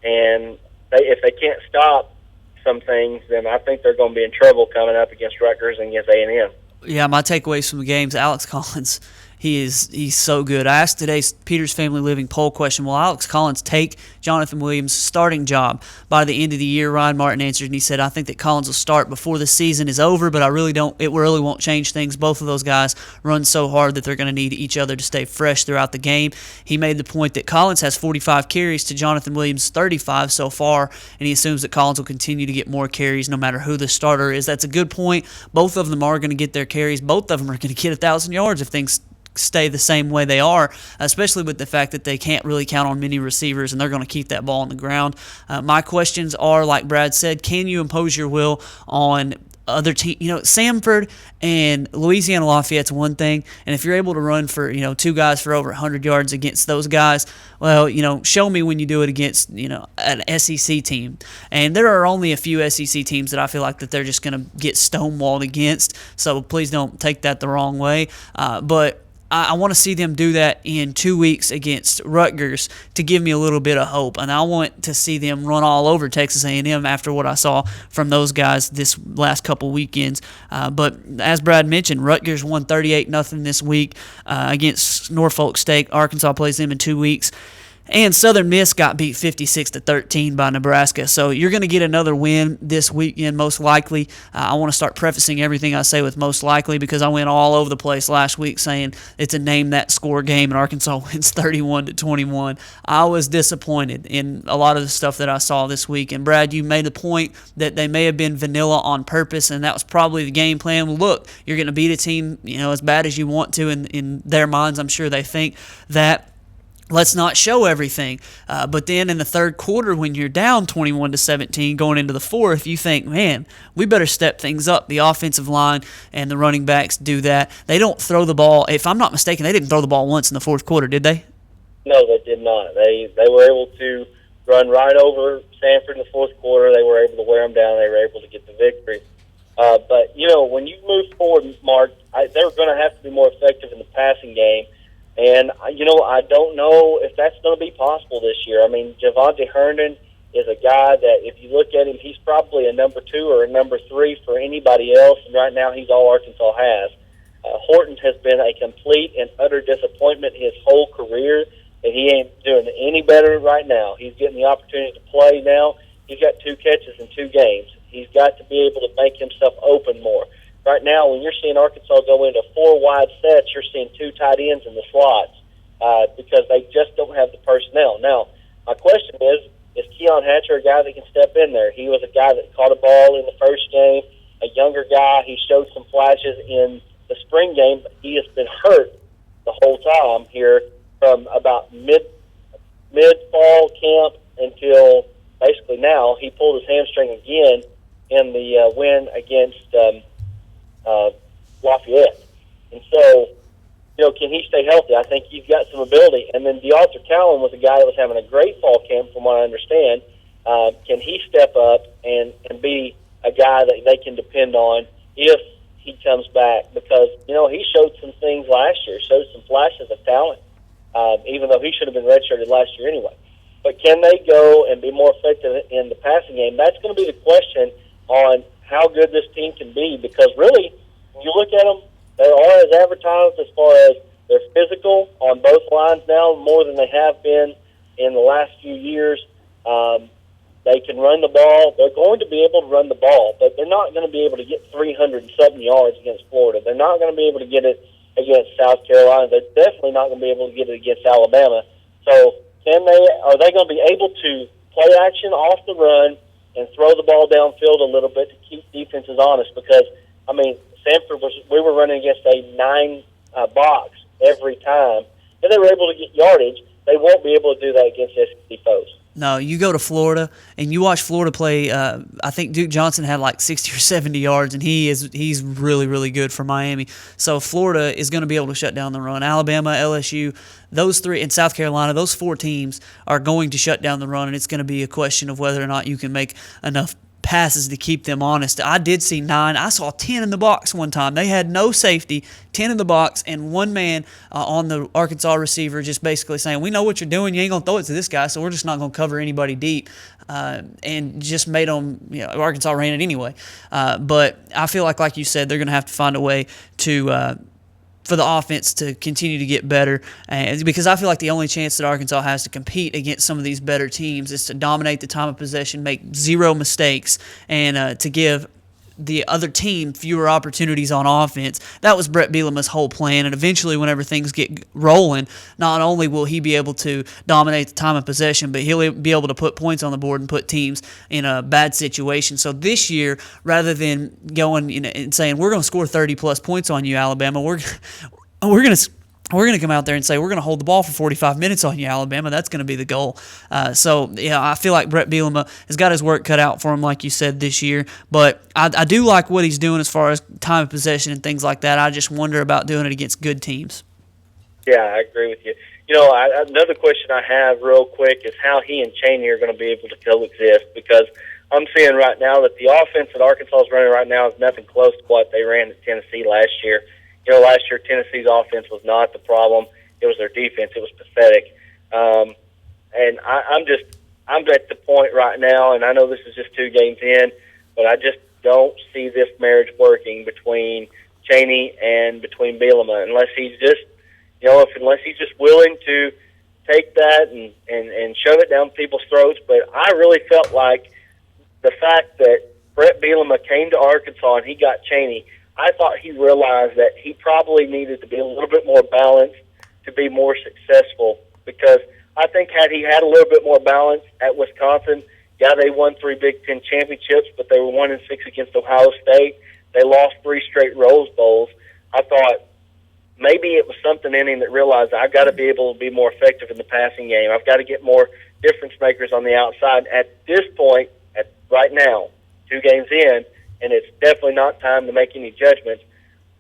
and if they can't stop some things, then I think they're going to be in trouble coming up against Rutgers and against A&M. Yeah, my takeaways from the games, Alex Collins He's so good. I asked today's Peters Family Living poll question, will Alex Collins take Jonathan Williams' starting job by the end of the year? Ryan Martin answered, and he said, I think that Collins will start before the season is over, but it really won't change things. Both of those guys run so hard that they're going to need each other to stay fresh throughout the game. He made the point that Collins has 45 carries to Jonathan Williams' 35 so far, and he assumes that Collins will continue to get more carries no matter who the starter is. That's a good point. Both of them are going to get their carries. Both of them are going to get 1,000 yards if things stay the same way they are, especially with the fact that they can't really count on many receivers and they're going to keep that ball on the ground. My questions are, like Brad said, can you impose your will on other teams? Samford and Louisiana Lafayette's one thing, and if you're able to run for, two guys for over 100 yards against those guys, well, show me when you do it against, an SEC team. And there are only a few SEC teams that I feel like that they're just going to get stonewalled against, so please don't take that the wrong way. But I want to see them do that in 2 weeks against Rutgers to give me a little bit of hope, and I want to see them run all over Texas A&M after what I saw from those guys this last couple weekends. But as Brad mentioned, Rutgers won 38-0 this week against Norfolk State. Arkansas plays them in 2 weeks. And Southern Miss got beat 56-13 by Nebraska. So you're going to get another win this weekend, most likely. I want to start prefacing everything I say with most likely because I went all over the place last week saying it's a name that score game and Arkansas wins 31-21. I was disappointed in a lot of the stuff that I saw this week. And Brad, you made a point that they may have been vanilla on purpose, and that was probably the game plan. Well, look, you're going to beat a team, as bad as you want to in their minds. I'm sure they think that. Let's not show everything. But then in the third quarter, when you're down 21-17 going into the fourth, you think, man, we better step things up. The offensive line and the running backs do that. They don't throw the ball. If I'm not mistaken, they didn't throw the ball once in the fourth quarter, did they? No, they did not. They were able to run right over Stanford in the fourth quarter. They were able to wear them down. They were able to get the victory. But, when you move forward, Mark, they're going to have to be more effective in the passing game. And, I don't know if that's going to be possible this year. I mean, Javonte Herndon is a guy that if you look at him, he's probably a number 2 or a number 3 for anybody else, and right now he's all Arkansas has. Horton has been a complete and utter disappointment his whole career, and he ain't doing any better right now. He's getting the opportunity to play now. He's got 2 catches in 2 games. He's got to be able to make himself open more. Right now, when you're seeing Arkansas go into 4 wide sets, you're seeing 2 tight ends in the slots because they just don't have the personnel. Now, my question is Keon Hatcher a guy that can step in there? He was a guy that caught a ball in the first game, a younger guy. He showed some flashes in the spring game, but he has been hurt the whole time here from about mid-fall camp until basically now. He pulled his hamstring again in the win against Lafayette. And so, can he stay healthy? I think he's got some ability. And then DeArthur Cowan was a guy that was having a great fall camp from what I understand. Can he step up and be a guy that they can depend on if he comes back? Because, he showed some things last year, showed some flashes of talent, even though he should have been redshirted last year anyway. But can they go and be more effective in the passing game? That's going to be the question on how good this team can be, because really, when you look at them, they are as advertised as far as they're physical on both lines now, more than they have been in the last few years. They can run the ball. They're going to be able to run the ball, but they're not going to be able to get 307 yards against Florida. They're not going to be able to get it against South Carolina. They're definitely not going to be able to get it against Alabama. So are they going to be able to play action off the run and throw the ball downfield a little bit to keep defenses honest? Because, Samford we were running against a 9 box every time, and they were able to get yardage. They won't be able to do that against SEC foes. No, you go to Florida and you watch Florida play. I think Duke Johnson had like 60 or 70 yards, and he's really, really good for Miami. So Florida is going to be able to shut down the run. Alabama, LSU, those 3, and South Carolina, those 4 teams are going to shut down the run, and it's going to be a question of whether or not you can make enough passes to keep them honest. I did see 9. I saw 10 in the box one time. They had no safety, 10 in the box, and one man on the Arkansas receiver just basically saying, we know what you're doing. You ain't going to throw it to this guy, so we're just not going to cover anybody deep. And just made them, Arkansas ran it anyway. But I feel like you said, they're going to have to find a way to for the offense to continue to get better, and because I feel like the only chance that Arkansas has to compete against some of these better teams is to dominate the time of possession, make zero mistakes, and to give the other team fewer opportunities on offense. That was Brett Bielema's whole plan, and eventually whenever things get rolling, not only will he be able to dominate the time of possession, but he'll be able to put points on the board and put teams in a bad situation. So this year, rather than going and saying, we're going to score 30-plus points on you, Alabama, we're going to come out there and say, we're going to hold the ball for 45 minutes on you, Alabama. That's going to be the goal. So, I feel like Brett Bielema has got his work cut out for him, like you said, this year. But I do like what he's doing as far as time of possession and things like that. I just wonder about doing it against good teams. Yeah, I agree with you. Another question I have real quick is how he and Chaney are going to be able to coexist, because I'm seeing right now that the offense that Arkansas is running right now is nothing close to what they ran at Tennessee last year. Last year Tennessee's offense was not the problem; it was their defense. It was pathetic, and I'm at the point right now, and I know this is just 2 games in, but I just don't see this marriage working between Chaney and between Bielema unless he's just, unless he's just willing to take that and shove it down people's throats. But I really felt like the fact that Brett Bielema came to Arkansas and he got Chaney, I thought he realized that he probably needed to be a little bit more balanced to be more successful, because I think had he had a little bit more balance at Wisconsin, yeah, they won 3 Big Ten championships, but they were 1-6 against Ohio State. They lost 3 straight Rose Bowls. I thought maybe it was something in him that realized I've got to be able to be more effective in the passing game. I've got to get more difference makers on the outside. At this point, right now, 2 games in, and it's definitely not time to make any judgments,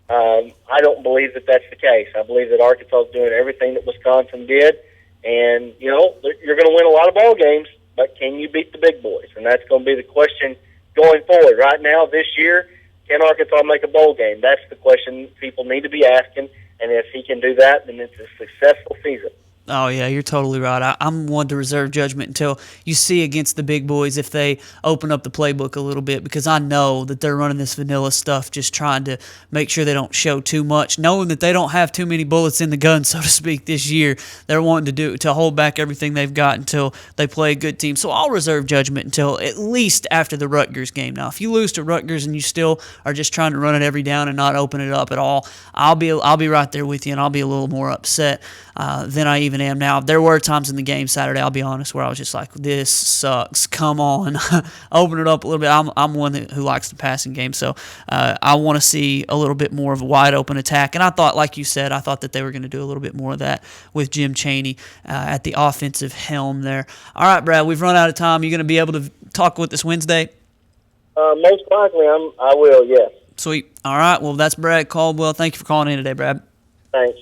I don't believe that that's the case. I believe that Arkansas is doing everything that Wisconsin did, and, you're going to win a lot of ball games, but can you beat the big boys? And that's going to be the question going forward. Right now, this year, can Arkansas make a bowl game? That's the question people need to be asking, and if he can do that, then it's a successful season. Oh, yeah, you're totally right. I'm one to reserve judgment until you see against the big boys if they open up the playbook a little bit, because I know that they're running this vanilla stuff just trying to make sure they don't show too much, knowing that they don't have too many bullets in the gun, so to speak, this year. They're wanting to hold back everything they've got until they play a good team. So I'll reserve judgment until at least after the Rutgers game. Now, if you lose to Rutgers and you still are just trying to run it every down and not open it up at all, I'll be right there with you, and I'll be a little more upset than I even am now. There were times in the game Saturday, I'll be honest, where I was just like, this sucks. Come on. Open it up a little bit. I'm one who likes the passing game, so I want to see a little bit more of a wide-open attack. And I thought, like you said, I thought that they were going to do a little bit more of that with Jim Chaney at the offensive helm there. All right, Brad, we've run out of time. You going to be able to talk with us Wednesday? Most likely, I will, yes. Sweet. All right, well, that's Brad Caldwell. Thank you for calling in today, Brad. Thanks.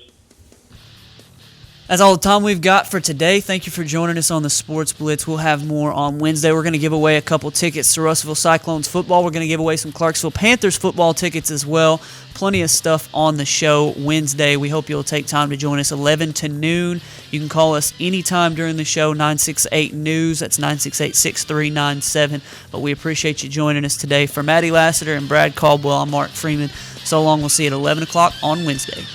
That's all the time we've got for today. Thank you for joining us on the Sports Blitz. We'll have more on Wednesday. We're going to give away a couple tickets to Russellville Cyclones football. We're going to give away some Clarksville Panthers football tickets as well. Plenty of stuff on the show Wednesday. We hope you'll take time to join us 11 to noon. You can call us anytime during the show, 968-NEWS. That's 968-6397. But we appreciate you joining us today. For Maddie Lassiter and Brad Caldwell, I'm Mark Freeman. So long. We'll see you at 11 o'clock on Wednesday.